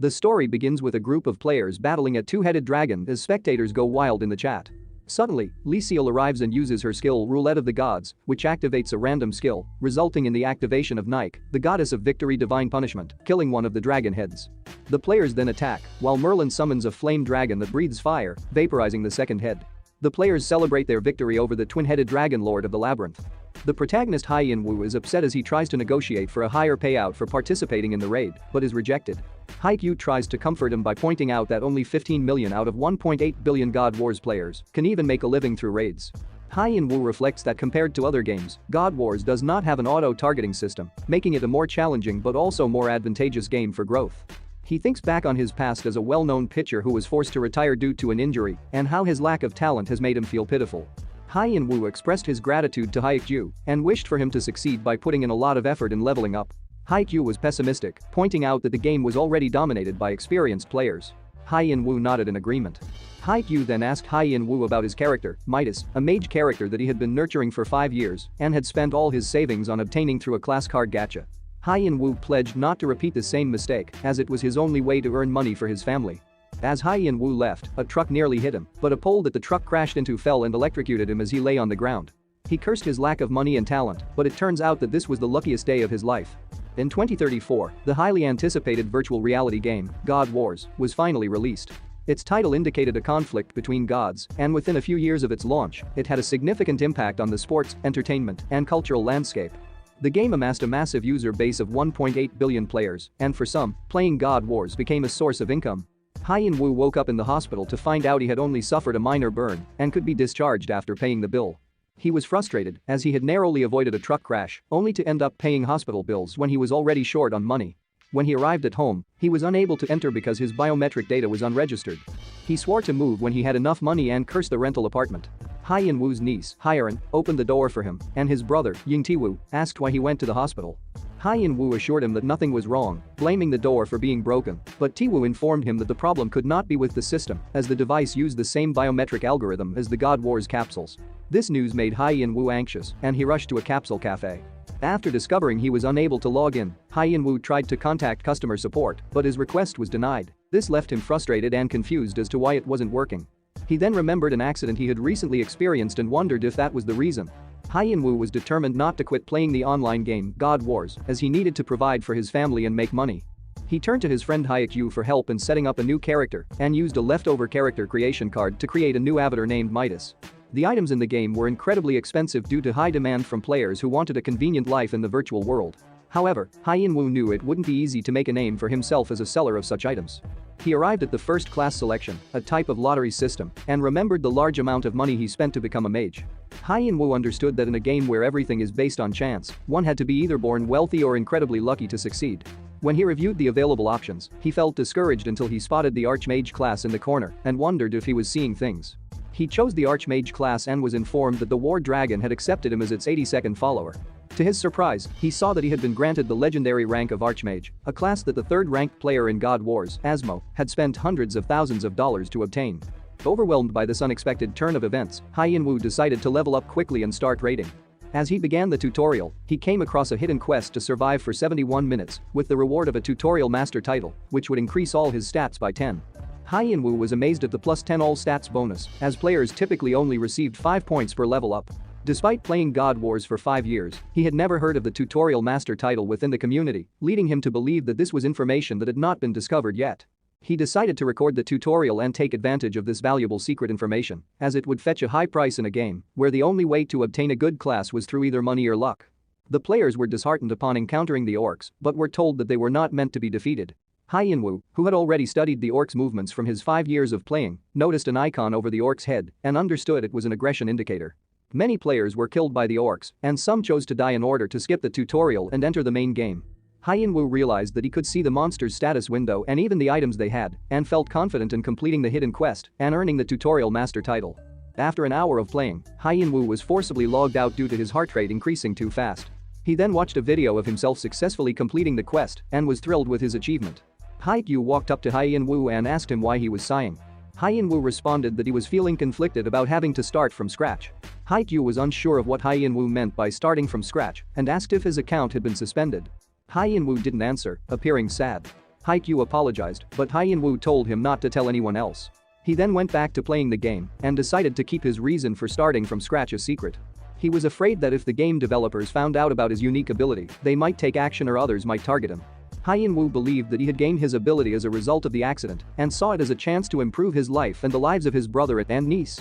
The story begins with a group of players battling a two-headed dragon as spectators go wild in the chat. Suddenly, Lee Seal arrives and uses her skill Roulette of the Gods, which activates a random skill, resulting in the activation of Nike, the goddess of victory divine punishment, killing one of the dragon heads. The players then attack, while Merlin summons a flame dragon that breathes fire, vaporizing the second head. The players celebrate their victory over the twin-headed dragon lord of the labyrinth. The protagonist HyeonWoo is upset as he tries to negotiate for a higher payout for participating in the raid, but is rejected. Hyeonwoo tries to comfort him by pointing out that only 15 million out of 1.8 billion God Wars players can even make a living through raids. HyeonWoo reflects that compared to other games, God Wars does not have an auto-targeting system, making it a more challenging but also more advantageous game for growth. He thinks back on his past as a well-known pitcher who was forced to retire due to an injury and how his lack of talent has made him feel pitiful. HyeonWoo expressed his gratitude to Hyeonwoo and wished for him to succeed by putting in a lot of effort in leveling up. Hyeonwoo was pessimistic, pointing out that the game was already dominated by experienced players. HyeonWoo nodded in agreement. Hyeonwoo then asked HyeonWoo about his character, Midas, a mage character that he had been nurturing for 5 years and had spent all his savings on obtaining through a class card gacha. HyeonWoo pledged not to repeat the same mistake as it was his only way to earn money for his family. As HyeonWoo left, a truck nearly hit him, but a pole that the truck crashed into fell and electrocuted him as he lay on the ground. He cursed his lack of money and talent, but it turns out that this was the luckiest day of his life. In 2034, the highly anticipated virtual reality game, God Wars, was finally released. Its title indicated a conflict between gods, and within a few years of its launch, it had a significant impact on the sports, entertainment, and cultural landscape. The game amassed a massive user base of 1.8 billion players, and for some, playing God Wars became a source of income. HyeonWoo woke up in the hospital to find out he had only suffered a minor burn and could be discharged after paying the bill. He was frustrated as he had narrowly avoided a truck crash, only to end up paying hospital bills when he was already short on money. When he arrived at home, he was unable to enter because his biometric data was unregistered. He swore to move when he had enough money and cursed the rental apartment. HyeonWoo's niece, Hyeon, opened the door for him, and his brother, Jung asked why he went to the hospital. HyeonWoo assured him that nothing was wrong, blaming the door for being broken, but Taewoo informed him that the problem could not be with the system, as the device used the same biometric algorithm as the God Wars capsules. This news made HyeonWoo anxious, and he rushed to a capsule cafe. After discovering he was unable to log in, HyeonWoo tried to contact customer support, but his request was denied. This left him frustrated and confused as to why it wasn't working. He then remembered an accident he had recently experienced and wondered if that was the reason. HyeonWoo was determined not to quit playing the online game, God Wars, as he needed to provide for his family and make money. He turned to his friend Hyeonwoo for help in setting up a new character and used a leftover character creation card to create a new avatar named Midas. The items in the game were incredibly expensive due to high demand from players who wanted a convenient life in the virtual world. However, HyeonWoo knew it wouldn't be easy to make a name for himself as a seller of such items. He arrived at the first class selection, a type of lottery system, and remembered the large amount of money he spent to become a mage. HyeonWoo understood that in a game where everything is based on chance, one had to be either born wealthy or incredibly lucky to succeed. When he reviewed the available options, he felt discouraged until he spotted the Arcmage class in the corner and wondered if he was seeing things. He chose the Arcmage class and was informed that the War Dragon had accepted him as its 82nd follower. To his surprise, he saw that he had been granted the legendary rank of Arcmage, a class that the third-ranked player in God Wars, Asmo, had spent hundreds of thousands of dollars to obtain. Overwhelmed by this unexpected turn of events, HyeonWoo decided to level up quickly and start raiding. As he began the tutorial, he came across a hidden quest to survive for 71 minutes, with the reward of a tutorial master title, which would increase all his stats by 10. HyeonWoo was amazed at the plus 10 all stats bonus, as players typically only received 5 points per level up. Despite playing God Wars for 5 years, he had never heard of the tutorial master title within the community, leading him to believe that this was information that had not been discovered yet. He decided to record the tutorial and take advantage of this valuable secret information, as it would fetch a high price in a game where the only way to obtain a good class was through either money or luck. The players were disheartened upon encountering the orcs, but were told that they were not meant to be defeated. HyeonWoo, who had already studied the orcs' movements from his 5 years of playing, noticed an icon over the orc's head and understood it was an aggression indicator. Many players were killed by the orcs, and some chose to die in order to skip the tutorial and enter the main game. HyeonWoo realized that he could see the monster's status window and even the items they had, and felt confident in completing the hidden quest and earning the tutorial master title. After an hour of playing, HyeonWoo was forcibly logged out due to his heart rate increasing too fast. He then watched a video of himself successfully completing the quest and was thrilled with his achievement. Hyeonwoo walked up to HyeonWoo and asked him why he was sighing. HyeonWoo responded that he was feeling conflicted about having to start from scratch. Hyeonwoo was unsure of what HyeonWoo meant by starting from scratch and asked if his account had been suspended. HyeonWoo didn't answer, appearing sad. HyeonWoo apologized, but HyeonWoo told him not to tell anyone else. He then went back to playing the game and decided to keep his reason for starting from scratch a secret. He was afraid that if the game developers found out about his unique ability, they might take action or others might target him. HyeonWoo believed that he had gained his ability as a result of the accident and saw it as a chance to improve his life and the lives of his brother and niece.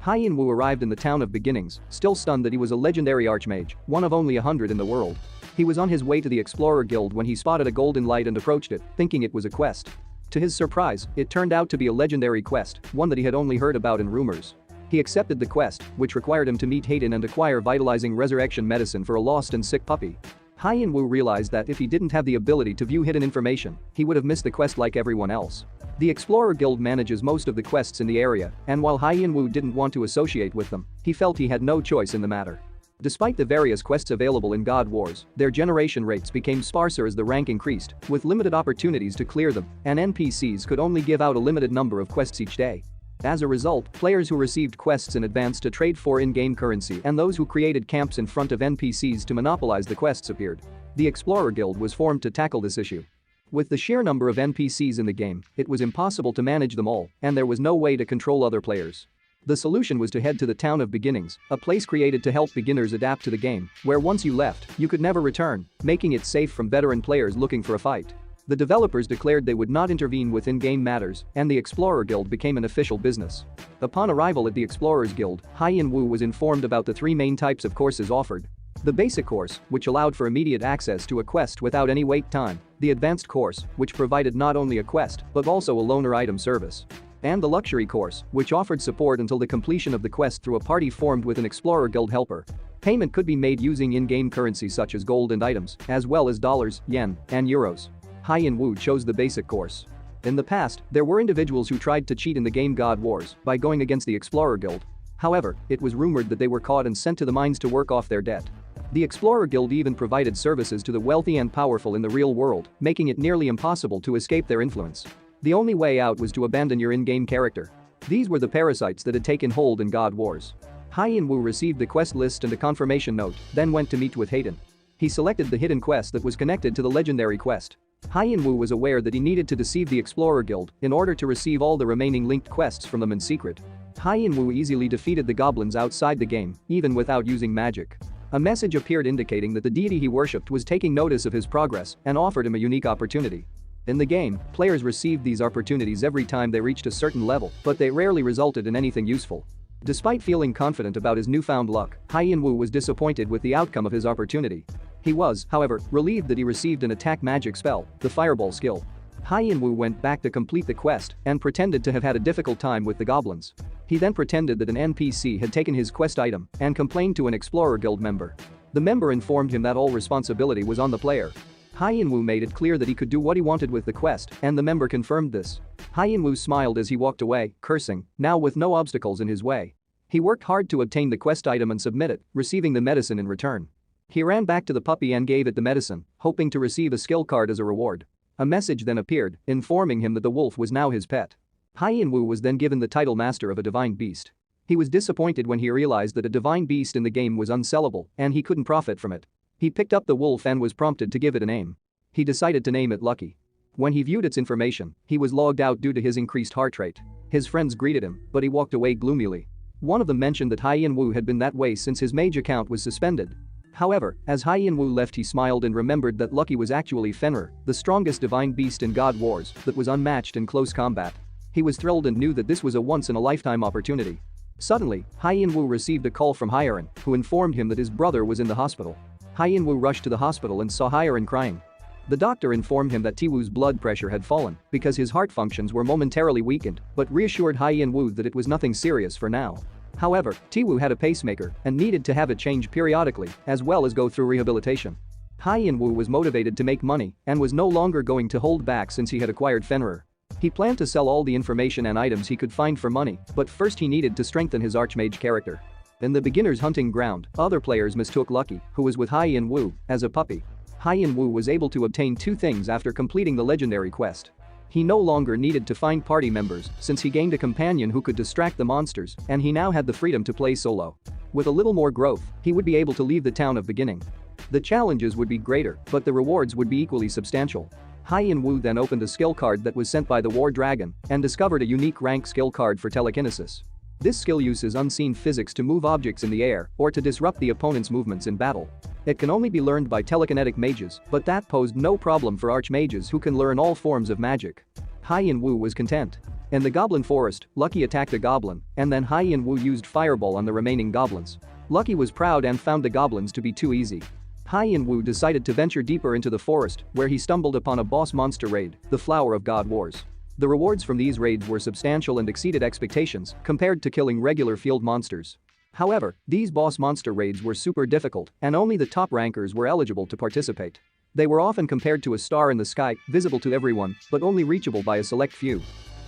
HyeonWoo arrived in the town of beginnings, still stunned that he was a legendary Arcmage, one of only 100 in the world. He was on his way to the Explorer Guild when he spotted a golden light and approached it, thinking it was a quest. To his surprise, it turned out to be a legendary quest, one that he had only heard about in rumors. He accepted the quest, which required him to meet Hayden and acquire vitalizing resurrection medicine for a lost and sick puppy. HyeonWoo realized that if he didn't have the ability to view hidden information, he would have missed the quest like everyone else. The Explorer Guild manages most of the quests in the area, and while HyeonWoo didn't want to associate with them, he felt he had no choice in the matter. Despite the various quests available in God Wars, their generation rates became sparser as the rank increased, with limited opportunities to clear them, and NPCs could only give out a limited number of quests each day. As a result, players who received quests in advance to trade for in-game currency and those who created camps in front of NPCs to monopolize the quests appeared. The Explorer Guild was formed to tackle this issue. With the sheer number of NPCs in the game, it was impossible to manage them all, and there was no way to control other players. The solution was to head to the Town of Beginnings, a place created to help beginners adapt to the game, where once you left, you could never return, making it safe from veteran players looking for a fight. The developers declared they would not intervene with in-game matters, and the Explorer Guild became an official business. Upon arrival at the Explorers Guild, HyeonWoo was informed about the three main types of courses offered. The basic course, which allowed for immediate access to a quest without any wait time, the advanced course, which provided not only a quest, but also a loaner item service. And the luxury course, which offered support until the completion of the quest through a party formed with an Explorer Guild helper. Payment could be made using in-game currency such as gold and items, as well as dollars, yen, and euros. HyeonWoo chose the basic course. In the past, there were individuals who tried to cheat in the game God Wars by going against the Explorer Guild. However, it was rumored that they were caught and sent to the mines to work off their debt. The Explorer Guild even provided services to the wealthy and powerful in the real world, making it nearly impossible to escape their influence. The only way out was to abandon your in-game character. These were the parasites that had taken hold in God Wars. HyeonWoo received the quest list and a confirmation note, then went to meet with Hayden. He selected the hidden quest that was connected to the legendary quest. HyeonWoo was aware that he needed to deceive the Explorer Guild in order to receive all the remaining linked quests from them in secret. HyeonWoo easily defeated the goblins outside the game, even without using magic. A message appeared indicating that the deity he worshipped was taking notice of his progress and offered him a unique opportunity. In the game, players received these opportunities every time they reached a certain level, but they rarely resulted in anything useful. Despite feeling confident about his newfound luck, HyeonWoo was disappointed with the outcome of his opportunity. He was, however, relieved that he received an attack magic spell, the Fireball skill. HyeonWoo went back to complete the quest and pretended to have had a difficult time with the goblins. He then pretended that an NPC had taken his quest item and complained to an Explorer Guild member. The member informed him that all responsibility was on the player. HyeonWoo made it clear that he could do what he wanted with the quest, and the member confirmed this. HyeonWoo smiled as he walked away, cursing, now with no obstacles in his way. He worked hard to obtain the quest item and submit it, receiving the medicine in return. He ran back to the puppy and gave it the medicine, hoping to receive a skill card as a reward. A message then appeared, informing him that the wolf was now his pet. HyeonWoo was then given the title Master of a Divine Beast. He was disappointed when he realized that a divine beast in the game was unsellable and he couldn't profit from it. He picked up the wolf and was prompted to give it a name. He decided to name it Lucky. When he viewed its information, he was logged out due to his increased heart rate. His friends greeted him, but he walked away gloomily. One of them mentioned that HyeonWoo had been that way since his mage account was suspended. However, as HyeonWoo left, he smiled and remembered that Lucky was actually Fenrir, the strongest divine beast in God Wars that was unmatched in close combat. He was thrilled and knew that this was a once-in-a-lifetime opportunity. Suddenly, HyeonWoo received a call from Hyeon, who informed him that his brother was in the hospital. HyeonWoo rushed to the hospital and saw Hyeon crying. The doctor informed him that Taewoo's blood pressure had fallen because his heart functions were momentarily weakened, but reassured HyeonWoo that it was nothing serious for now. However, Taewoo had a pacemaker and needed to have it changed periodically, as well as go through rehabilitation. HyeonWoo was motivated to make money and was no longer going to hold back since he had acquired Fenrir. He planned to sell all the information and items he could find for money, but first he needed to strengthen his Arcmage character. In the beginner's hunting ground, other players mistook Lucky, who was with HyeonWoo, as a puppy. HyeonWoo was able to obtain two things after completing the legendary quest. He no longer needed to find party members since he gained a companion who could distract the monsters, and he now had the freedom to play solo. With a little more growth, he would be able to leave the town of beginning. The challenges would be greater, but the rewards would be equally substantial. HyeonWoo then opened a skill card that was sent by the War Dragon and discovered a unique rank skill card for telekinesis. This skill uses unseen physics to move objects in the air or to disrupt the opponent's movements in battle. It can only be learned by telekinetic mages, but that posed no problem for archmages who can learn all forms of magic. HyeonWoo was content. In the Goblin Forest, Lucky attacked a goblin, and then HyeonWoo used Fireball on the remaining goblins. Lucky was proud and found the goblins to be too easy. HyeonWoo decided to venture deeper into the forest, where he stumbled upon a boss monster raid, the Flower of God Wars. The rewards from these raids were substantial and exceeded expectations compared to killing regular field monsters. However, these boss monster raids were super difficult, and only the top rankers were eligible to participate. They were often compared to a star in the sky, visible to everyone, but only reachable by a select few.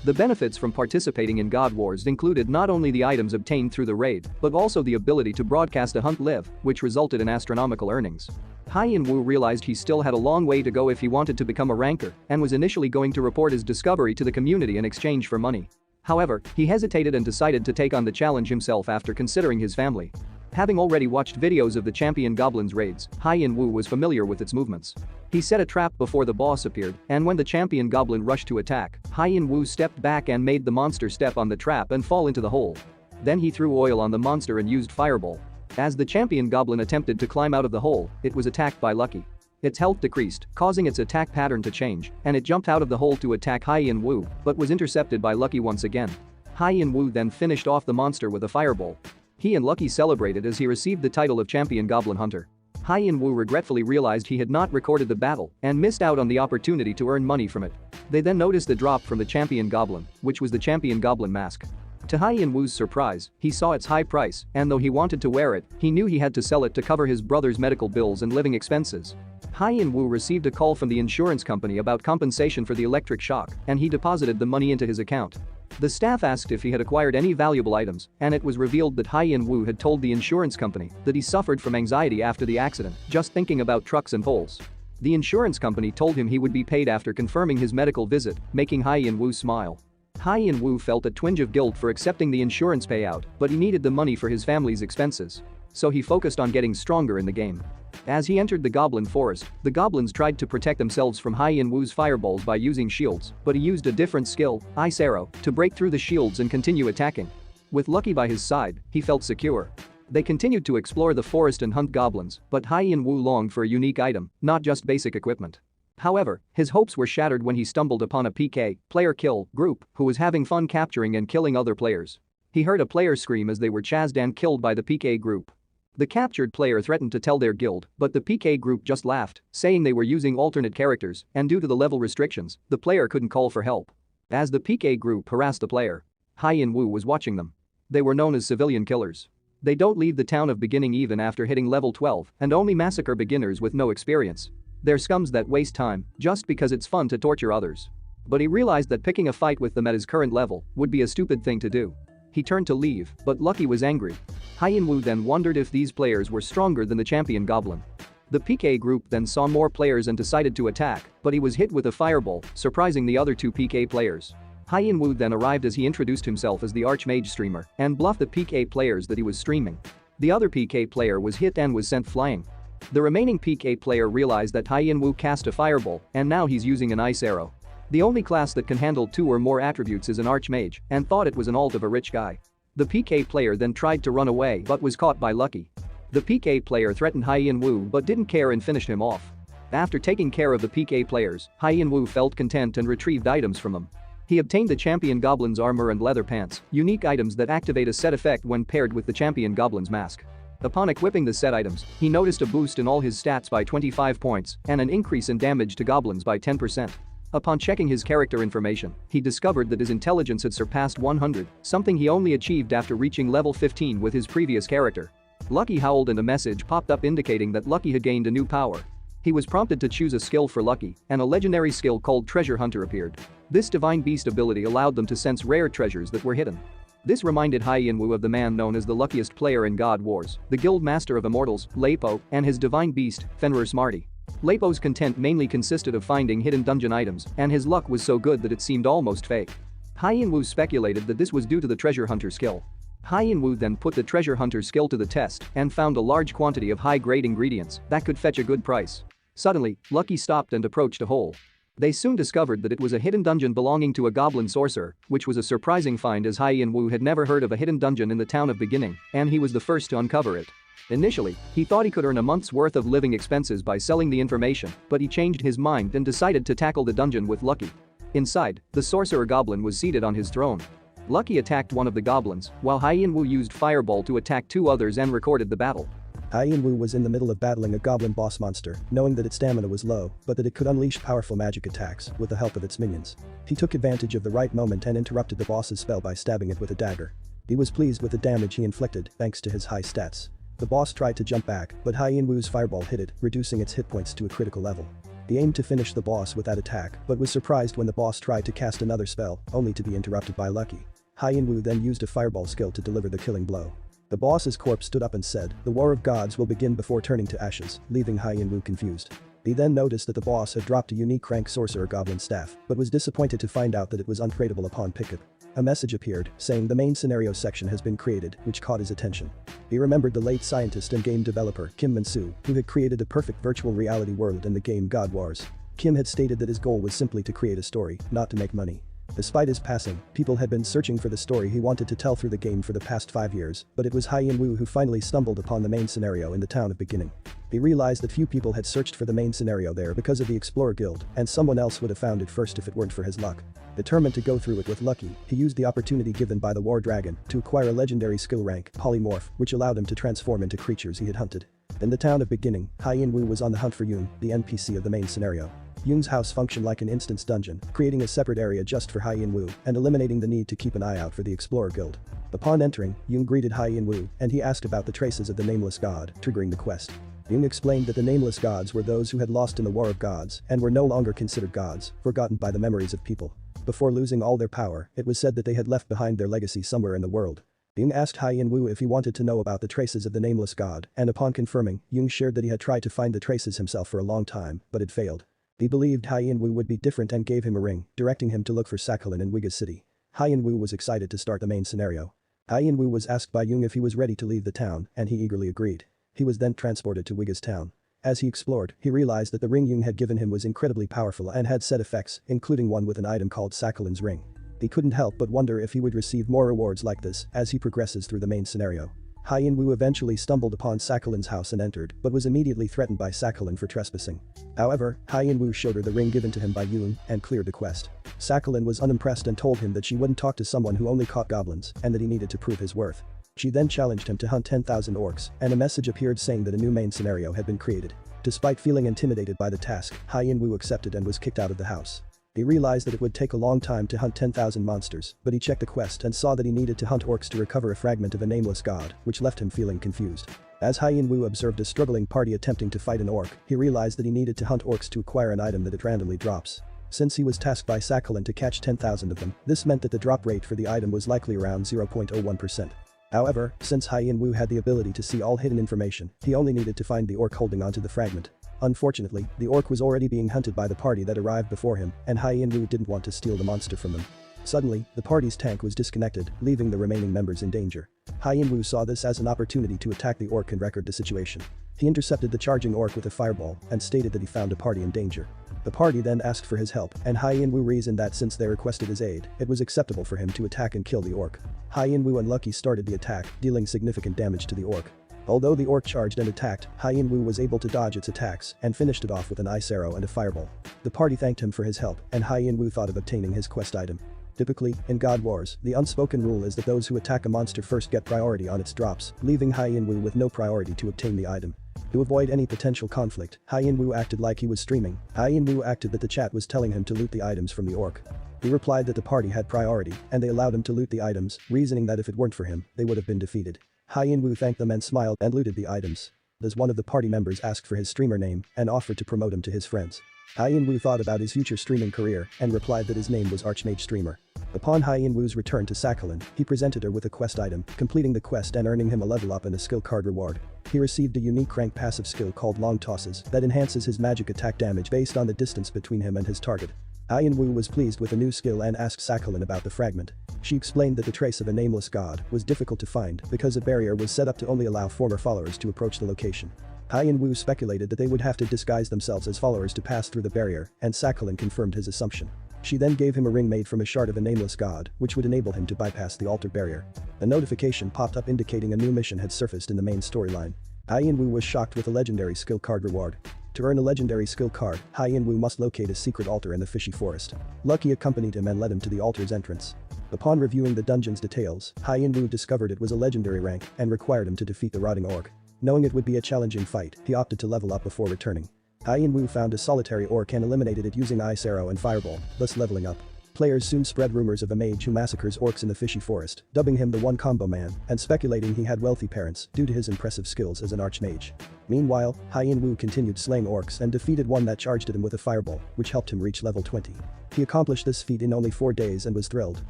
The benefits from participating in God Wars included not only the items obtained through the raid, but also the ability to broadcast a hunt live, which resulted in astronomical earnings. HyeonWoo realized he still had a long way to go if he wanted to become a ranker and was initially going to report his discovery to the community in exchange for money. However, he hesitated and decided to take on the challenge himself after considering his family. Having already watched videos of the champion goblins raids, HyeonWoo was familiar with its movements. He set a trap before the boss appeared, and when the champion goblin rushed to attack, HyeonWoo stepped back and made the monster step on the trap and fall into the hole. Then he threw oil on the monster and used Fireball. As the champion goblin attempted to climb out of the hole, it was attacked by Lucky. Its health decreased, causing its attack pattern to change, and it jumped out of the hole to attack HyeonWoo, but was intercepted by Lucky once again. HyeonWoo then finished off the monster with a Fireball. He and Lucky celebrated as he received the title of Champion Goblin Hunter. HyeonWoo regretfully realized he had not recorded the battle and missed out on the opportunity to earn money from it. They then noticed the drop from the champion goblin, which was the champion goblin mask. To HyeonWoo's surprise, he saw its high price, and though he wanted to wear it, he knew he had to sell it to cover his brother's medical bills and living expenses. HyeonWoo received a call from the insurance company about compensation for the electric shock, and he deposited the money into his account. The staff asked if he had acquired any valuable items, and it was revealed that HyeonWoo had told the insurance company that he suffered from anxiety after the accident, just thinking about trucks and poles. The insurance company told him he would be paid after confirming his medical visit, making HyeonWoo smile. HyeonWoo felt a twinge of guilt for accepting the insurance payout, but he needed the money for his family's expenses. So he focused on getting stronger in the game. As he entered the Goblin Forest, the goblins tried to protect themselves from HyeonWoo's fireballs by using shields, but he used a different skill, Ice Arrow, to break through the shields and continue attacking. With Lucky by his side, he felt secure. They continued to explore the forest and hunt goblins, but HyeonWoo longed for a unique item, not just basic equipment. However, his hopes were shattered when he stumbled upon a PK, player kill, group who was having fun capturing and killing other players. He heard a player scream as they were chased and killed by the PK group. The captured player threatened to tell their guild, but the PK group just laughed, saying they were using alternate characters, and due to the level restrictions, the player couldn't call for help. As the PK group harassed the player, HyeonWoo was watching them. They were known as civilian killers. They don't leave the town of beginning even after hitting level 12 and only massacre beginners with no experience. They're scums that waste time just because it's fun to torture others. But he realized that picking a fight with them at his current level would be a stupid thing to do. He turned to leave, but Lucky was angry. HyeonWoo then wondered if these players were stronger than the champion goblin. The PK group then saw more players and decided to attack, but he was hit with a fireball, surprising the other two PK players. HyeonWoo then arrived as he introduced himself as the Arcmage streamer and bluffed the PK players that he was streaming. The other PK player was hit and was sent flying. The remaining PK player realized that HyeonWoo cast a fireball, and now he's using an ice arrow. The only class that can handle 2 or more attributes is an Arcmage, and thought it was an alt of a rich guy. The PK player then tried to run away but was caught by Lucky. The PK player threatened HyeonWoo but didn't care and finished him off. After taking care of the PK players, HyeonWoo felt content and retrieved items from them. He obtained the champion goblin's armor and leather pants, unique items that activate a set effect when paired with the champion goblin's mask. Upon equipping the set items, he noticed a boost in all his stats by 25 points and an increase in damage to goblins by 10%. Upon checking his character information, he discovered that his intelligence had surpassed 100, something he only achieved after reaching level 15 with his previous character. Lucky howled and a message popped up indicating that Lucky had gained a new power. He was prompted to choose a skill for Lucky, and a legendary skill called Treasure Hunter appeared. This divine beast ability allowed them to sense rare treasures that were hidden. This reminded HyeonWoo of the man known as the luckiest player in God Wars, the Guild Master of Immortals, Leipo, and his divine beast, Fenrir Smarty. Leipo's content mainly consisted of finding hidden dungeon items, and his luck was so good that it seemed almost fake. HyeonWoo speculated that this was due to the Treasure Hunter skill. HyeonWoo then put the Treasure Hunter skill to the test and found a large quantity of high-grade ingredients that could fetch a good price. Suddenly, Lucky stopped and approached a hole. They soon discovered that it was a hidden dungeon belonging to a goblin sorcerer, which was a surprising find as HyeonWoo had never heard of a hidden dungeon in the town of Beginning, and he was the first to uncover it. Initially, he thought he could earn a month's worth of living expenses by selling the information, but he changed his mind and decided to tackle the dungeon with Lucky. Inside, the sorcerer goblin was seated on his throne. Lucky attacked one of the goblins, while HyeonWoo used Fireball to attack two others and recorded the battle. HyeonWoo was in the middle of battling a goblin boss monster, knowing that its stamina was low, but that it could unleash powerful magic attacks with the help of its minions. He took advantage of the right moment and interrupted the boss's spell by stabbing it with a dagger. He was pleased with the damage he inflicted thanks to his high stats. The boss tried to jump back, but HyeonWoo's fireball hit it, reducing its hit points to a critical level. He aimed to finish the boss with that attack, but was surprised when the boss tried to cast another spell, only to be interrupted by Lucky. HyeonWoo then used a fireball skill to deliver the killing blow. The boss's corpse stood up and said, "The war of gods will begin," before turning to ashes, leaving HyeonWoo confused. He then noticed that the boss had dropped a unique crank sorcerer goblin staff, but was disappointed to find out that it was untradeable upon pickup. A message appeared, saying the main scenario section has been created, which caught his attention. He remembered the late scientist and game developer Kim Min-soo, who had created a perfect virtual reality world in the game God Wars. Kim had stated that his goal was simply to create a story, not to make money. Despite his passing, people had been searching for the story he wanted to tell through the game for the past 5 years, but it was HyeonWoo who finally stumbled upon the main scenario in the town of Beginning. He realized that few people had searched for the main scenario there because of the Explorer Guild, and someone else would have found it first if it weren't for his luck. Determined to go through it with Lucky, he used the opportunity given by the War Dragon to acquire a legendary skill rank, Polymorph, which allowed him to transform into creatures he had hunted. In the town of Beginning, HyeonWoo was on the hunt for Jung, the NPC of the main scenario. Jung's house functioned like an instance dungeon, creating a separate area just for HyeonWoo and eliminating the need to keep an eye out for the Explorer Guild. Upon entering, Jung greeted HyeonWoo and he asked about the traces of the Nameless God, triggering the quest. Jung explained that the Nameless Gods were those who had lost in the War of Gods and were no longer considered gods, forgotten by the memories of people. Before losing all their power, it was said that they had left behind their legacy somewhere in the world. Jung asked HyeonWoo if he wanted to know about the traces of the Nameless God, and upon confirming, Jung shared that he had tried to find the traces himself for a long time, but had failed. He believed HyeonWoo would be different and gave him a ring, directing him to look for Sakhalin in Wiga's city. HyeonWoo was excited to start the main scenario. HyeonWoo was asked by Jung if he was ready to leave the town, and he eagerly agreed. He was then transported to Wiga's town. As he explored, he realized that the ring Jung had given him was incredibly powerful and had set effects, including one with an item called Sakhalin's ring. He couldn't help but wonder if he would receive more rewards like this as he progresses through the main scenario. HyeonWoo eventually stumbled upon Sakhalin's house and entered, but was immediately threatened by Sakhalin for trespassing. However, HyeonWoo showed her the ring given to him by Jung and cleared the quest. Sakhalin was unimpressed and told him that she wouldn't talk to someone who only caught goblins and that he needed to prove his worth. She then challenged him to hunt 10,000 orcs, and a message appeared saying that a new main scenario had been created. Despite feeling intimidated by the task, HyeonWoo accepted and was kicked out of the house. He realized that it would take a long time to hunt 10,000 monsters, but he checked the quest and saw that he needed to hunt orcs to recover a fragment of a nameless god, which left him feeling confused. As HyeonWoo observed a struggling party attempting to fight an orc, he realized that he needed to hunt orcs to acquire an item that it randomly drops. Since he was tasked by Sakhalin to catch 10,000 of them, this meant that the drop rate for the item was likely around 0.01%. However, since HyeonWoo had the ability to see all hidden information, he only needed to find the orc holding onto the fragment. Unfortunately, the orc was already being hunted by the party that arrived before him, and HyeonWoo didn't want to steal the monster from them. Suddenly, the party's tank was disconnected, leaving the remaining members in danger. HyeonWoo saw this as an opportunity to attack the orc and record the situation. He intercepted the charging orc with a fireball and stated that he found a party in danger. The party then asked for his help, and HyeonWoo reasoned that since they requested his aid, it was acceptable for him to attack and kill the orc. HyeonWoo and Lucky started the attack, dealing significant damage to the orc. Although the orc charged and attacked, HyeonWoo was able to dodge its attacks and finished it off with an ice arrow and a fireball. The party thanked him for his help, and HyeonWoo thought of obtaining his quest item. Typically, in God Wars, the unspoken rule is that those who attack a monster first get priority on its drops, leaving HyeonWoo with no priority to obtain the item. To avoid any potential conflict, HyeonWoo acted like he was streaming. HyeonWoo acted that the chat was telling him to loot the items from the orc. He replied that the party had priority, and they allowed him to loot the items, reasoning that if it weren't for him, they would have been defeated. HyeonWoo thanked them and smiled and looted the items. As one of the party members asked for his streamer name and offered to promote him to his friends. HyeonWoo thought about his future streaming career and replied that his name was Arcmage Streamer. Upon HyeonWoo's return to Sakhalin, he presented her with a quest item, completing the quest and earning him a level up and a skill card reward. He received a unique rank passive skill called Long Tosses that enhances his magic attack damage based on the distance between him and his target. HyeonWoo was pleased with the new skill and asked Sakhalin about the fragment. She explained that the trace of a nameless god was difficult to find because a barrier was set up to only allow former followers to approach the location. HyeonWoo speculated that they would have to disguise themselves as followers to pass through the barrier, and Sakhalin confirmed his assumption. She then gave him a ring made from a shard of a nameless god, which would enable him to bypass the altar barrier. A notification popped up indicating a new mission had surfaced in the main storyline. HyeonWoo was shocked with a legendary skill card reward. To earn a legendary skill card, HyeonWoo must locate a secret altar in the fishy forest. Lucky accompanied him and led him to the altar's entrance. Upon reviewing the dungeon's details, HyeonWoo discovered it was a legendary rank and required him to defeat the rotting orc. Knowing it would be a challenging fight, he opted to level up before returning. HyeonWoo found a solitary orc and eliminated it using Ice Arrow and Fireball, thus leveling up. Players soon spread rumors of a mage who massacres orcs in the fishy forest, dubbing him the One Combo Man, and speculating he had wealthy parents due to his impressive skills as an Arcmage. Meanwhile, HyeonWoo continued slaying orcs and defeated one that charged at him with a fireball, which helped him reach level 20. He accomplished this feat in only 4 days and was thrilled,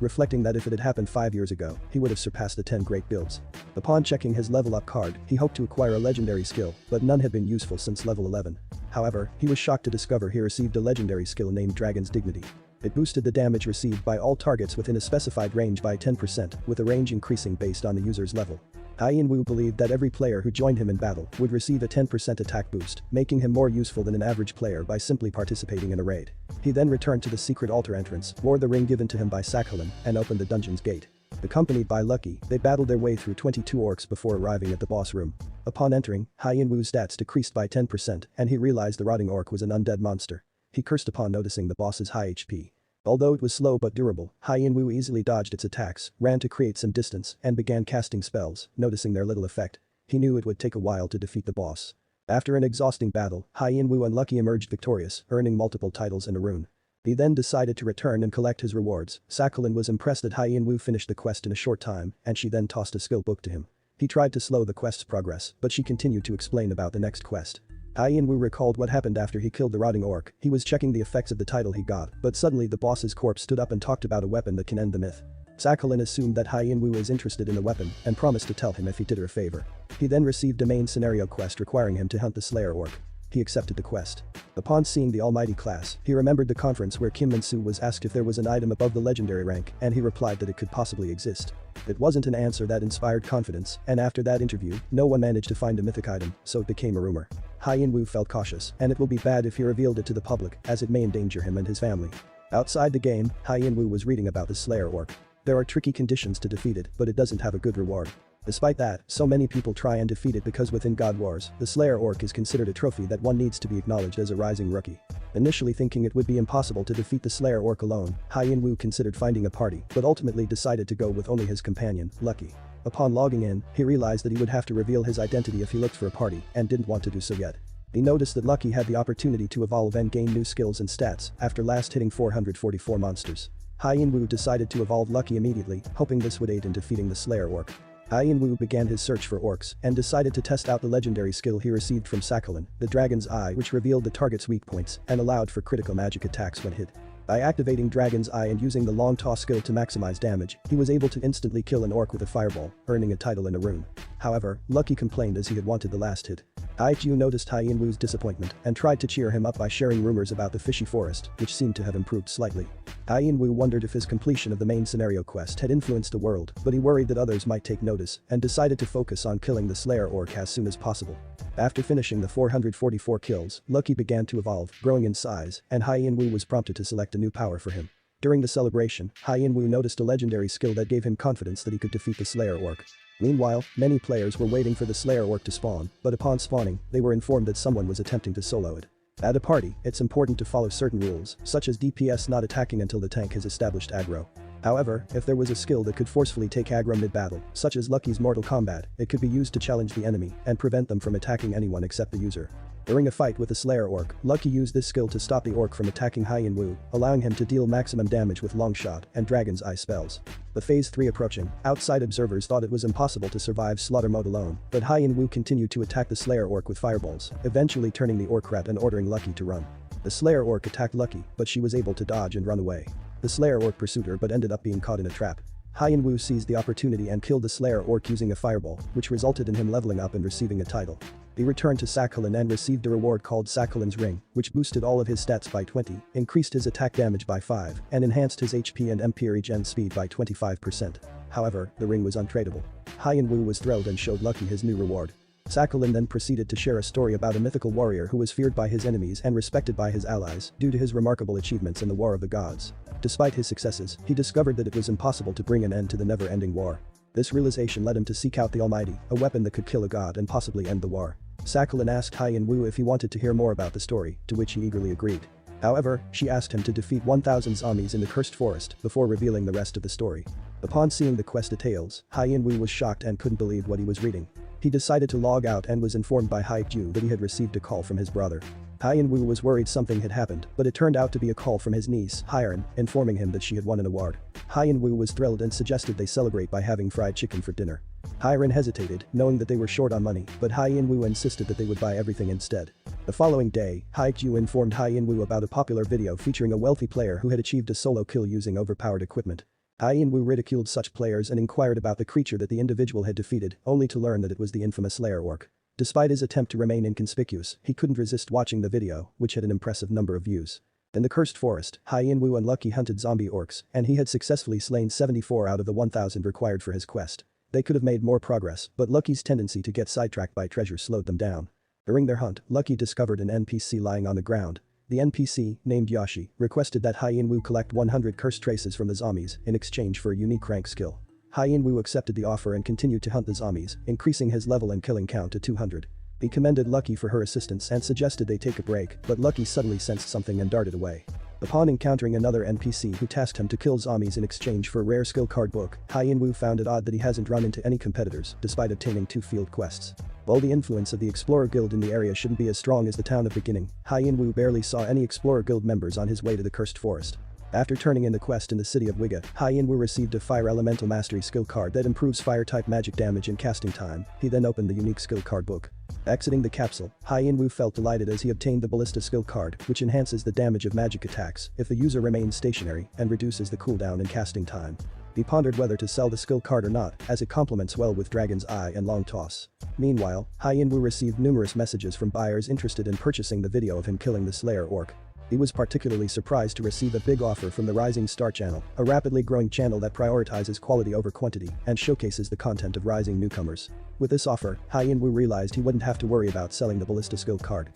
reflecting that if it had happened 5 years ago, he would have surpassed the 10 great builds. Upon checking his level up card, he hoped to acquire a legendary skill, but none had been useful since level 11. However, he was shocked to discover he received a legendary skill named Dragon's Dignity. It boosted the damage received by all targets within a specified range by 10%, with the range increasing based on the user's level. HyeonWoo believed that every player who joined him in battle would receive a 10% attack boost, making him more useful than an average player by simply participating in a raid. He then returned to the secret altar entrance, wore the ring given to him by Sakhalin, and opened the dungeon's gate. Accompanied by Lucky, they battled their way through 22 orcs before arriving at the boss room. Upon entering, HyeonWoo's stats decreased by 10%, and he realized the rotting orc was an undead monster. He cursed upon noticing the boss's high HP. Although it was slow but durable, HyeonWoo easily dodged its attacks, ran to create some distance, and began casting spells, noticing their little effect. He knew it would take a while to defeat the boss. After an exhausting battle, HyeonWoo and Lucky emerged victorious, earning multiple titles and a rune. He then decided to return and collect his rewards. Sakhalin was impressed that HyeonWoo finished the quest in a short time, and she then tossed a skill book to him. He tried to slow the quest's progress, but she continued to explain about the next quest. HyeonWoo recalled what happened after he killed the rotting orc. He was checking the effects of the title he got, but suddenly the boss's corpse stood up and talked about a weapon that can end the myth. Sakhalin assumed that HyeonWoo is interested in the weapon and promised to tell him if he did her a favor. He then received a main scenario quest requiring him to hunt the Slayer orc. He accepted the quest. Upon seeing the almighty class, he remembered the conference where Kim Min-soo was asked if there was an item above the legendary rank, and he replied that it could possibly exist. It wasn't an answer that inspired confidence, and after that interview, no one managed to find a mythic item, so it became a rumor. HyeonWoo felt cautious, and it will be bad if he revealed it to the public, as it may endanger him and his family. Outside the game, HyeonWoo was reading about the Slayer orc. There are tricky conditions to defeat it, but it doesn't have a good reward. Despite that, so many people try and defeat it because within God Wars, the Slayer orc is considered a trophy that one needs to be acknowledged as a rising rookie. Initially thinking it would be impossible to defeat the Slayer orc alone, HyeonWoo considered finding a party, but ultimately decided to go with only his companion, Lucky. Upon logging in, he realized that he would have to reveal his identity if he looked for a party, and didn't want to do so yet. He noticed that Lucky had the opportunity to evolve and gain new skills and stats after last hitting 444 monsters. HyeonWoo decided to evolve Lucky immediately, hoping this would aid in defeating the Slayer orc. HyeonWoo began his search for orcs and decided to test out the legendary skill he received from Sakhalin, the Dragon's Eye, which revealed the target's weak points and allowed for critical magic attacks when hit. By activating Dragon's Eye and using the long toss skill to maximize damage, he was able to instantly kill an orc with a fireball, earning a title and a rune. However, Lucky complained as he had wanted the last hit. HyeonWoo noticed HyeonWoo's disappointment and tried to cheer him up by sharing rumors about the fishy forest, which seemed to have improved slightly. HyeonWoo wondered if his completion of the main scenario quest had influenced the world, but he worried that others might take notice and decided to focus on killing the Slayer orc as soon as possible. After finishing the 444 kills, Lucky began to evolve, growing in size, and HyeonWoo was prompted to select a new power for him. During the celebration, HyeonWoo noticed a legendary skill that gave him confidence that he could defeat the Slayer orc. Meanwhile, many players were waiting for the Slayer orc to spawn, but upon spawning, they were informed that someone was attempting to solo it. At a party, it's important to follow certain rules, such as DPS not attacking until the tank has established aggro. However, if there was a skill that could forcefully take aggro mid-battle, such as Lucky's Mortal Kombat, it could be used to challenge the enemy and prevent them from attacking anyone except the user. During a fight with the Slayer orc, Lucky used this skill to stop the orc from attacking HyeonWoo, allowing him to deal maximum damage with long shot and Dragon's Eye spells. With Phase 3 approaching, outside observers thought it was impossible to survive slaughter mode alone, but HyeonWoo continued to attack the Slayer orc with fireballs, eventually turning the orc rat and ordering Lucky to run. The Slayer orc attacked Lucky, but she was able to dodge and run away. The Slayer orc pursued her but ended up being caught in a trap. HyeonWoo seized the opportunity and killed the Slayer orc using a fireball, which resulted in him leveling up and receiving a title. He returned to Sakhalin and received a reward called Sakhalin's Ring, which boosted all of his stats by 20, increased his attack damage by 5, and enhanced his HP and MP regen speed by 25%. However, the ring was untradeable. HyeonWoo was thrilled and showed Lucky his new reward. Sakhalin then proceeded to share a story about a mythical warrior who was feared by his enemies and respected by his allies due to his remarkable achievements in the War of the Gods. Despite his successes, he discovered that it was impossible to bring an end to the never-ending war. This realization led him to seek out the Almighty, a weapon that could kill a god and possibly end the war. Sakhalin asked HyeonWoo if he wanted to hear more about the story, to which he eagerly agreed. However, she asked him to defeat 1,000 zombies in the cursed forest before revealing the rest of the story. Upon seeing the quest details, HyeonWoo was shocked and couldn't believe what he was reading. He decided to log out and was informed by HyeonWoo that he had received a call from his brother. HyeonWoo was worried something had happened, but it turned out to be a call from his niece, Hyeon, informing him that she had won an award. HyeonWoo was thrilled and suggested they celebrate by having fried chicken for dinner. Hyeon hesitated, knowing that they were short on money, but HyeonWoo insisted that they would buy everything instead. The following day, HyeonWoo informed HyeonWoo about a popular video featuring a wealthy player who had achieved a solo kill using overpowered equipment. HyeonWoo ridiculed such players and inquired about the creature that the individual had defeated, only to learn that it was the infamous Slayer Orc. Despite his attempt to remain inconspicuous, he couldn't resist watching the video, which had an impressive number of views. In the cursed forest, HyeonWoo and Lucky hunted zombie orcs, and he had successfully slain 74 out of the 1,000 required for his quest. They could have made more progress, but Lucky's tendency to get sidetracked by treasure slowed them down. During their hunt, Lucky discovered an NPC lying on the ground. The NPC, named Yoshi, requested that HyeonWoo collect 100 cursed traces from the zombies in exchange for a unique rank skill. HyeonWoo accepted the offer and continued to hunt the zombies, increasing his level and killing count to 200. He commended Lucky for her assistance and suggested they take a break, but Lucky suddenly sensed something and darted away. Upon encountering another NPC who tasked him to kill zombies in exchange for a rare skill card book, HyeonWoo found it odd that he hasn't run into any competitors despite obtaining 2 field quests. While the influence of the Explorer Guild in the area shouldn't be as strong as the town of beginning, HyeonWoo barely saw any Explorer Guild members on his way to the cursed forest. After turning in the quest in the city of Wiga, HyeonWoo received a Fire Elemental Mastery skill card that improves fire-type magic damage and casting time. He then opened the unique skill card book. Exiting the capsule, HyeonWoo felt delighted as he obtained the Ballista skill card, which enhances the damage of magic attacks if the user remains stationary and reduces the cooldown and casting time. He pondered whether to sell the skill card or not, as it complements well with Dragon's Eye and Long Toss. Meanwhile, HyeonWoo received numerous messages from buyers interested in purchasing the video of him killing the Slayer Orc. He was particularly surprised to receive a big offer from the Rising Star channel, a rapidly growing channel that prioritizes quality over quantity and showcases the content of rising newcomers. With this offer, HyeonWoo realized he wouldn't have to worry about selling the Ballista skill card.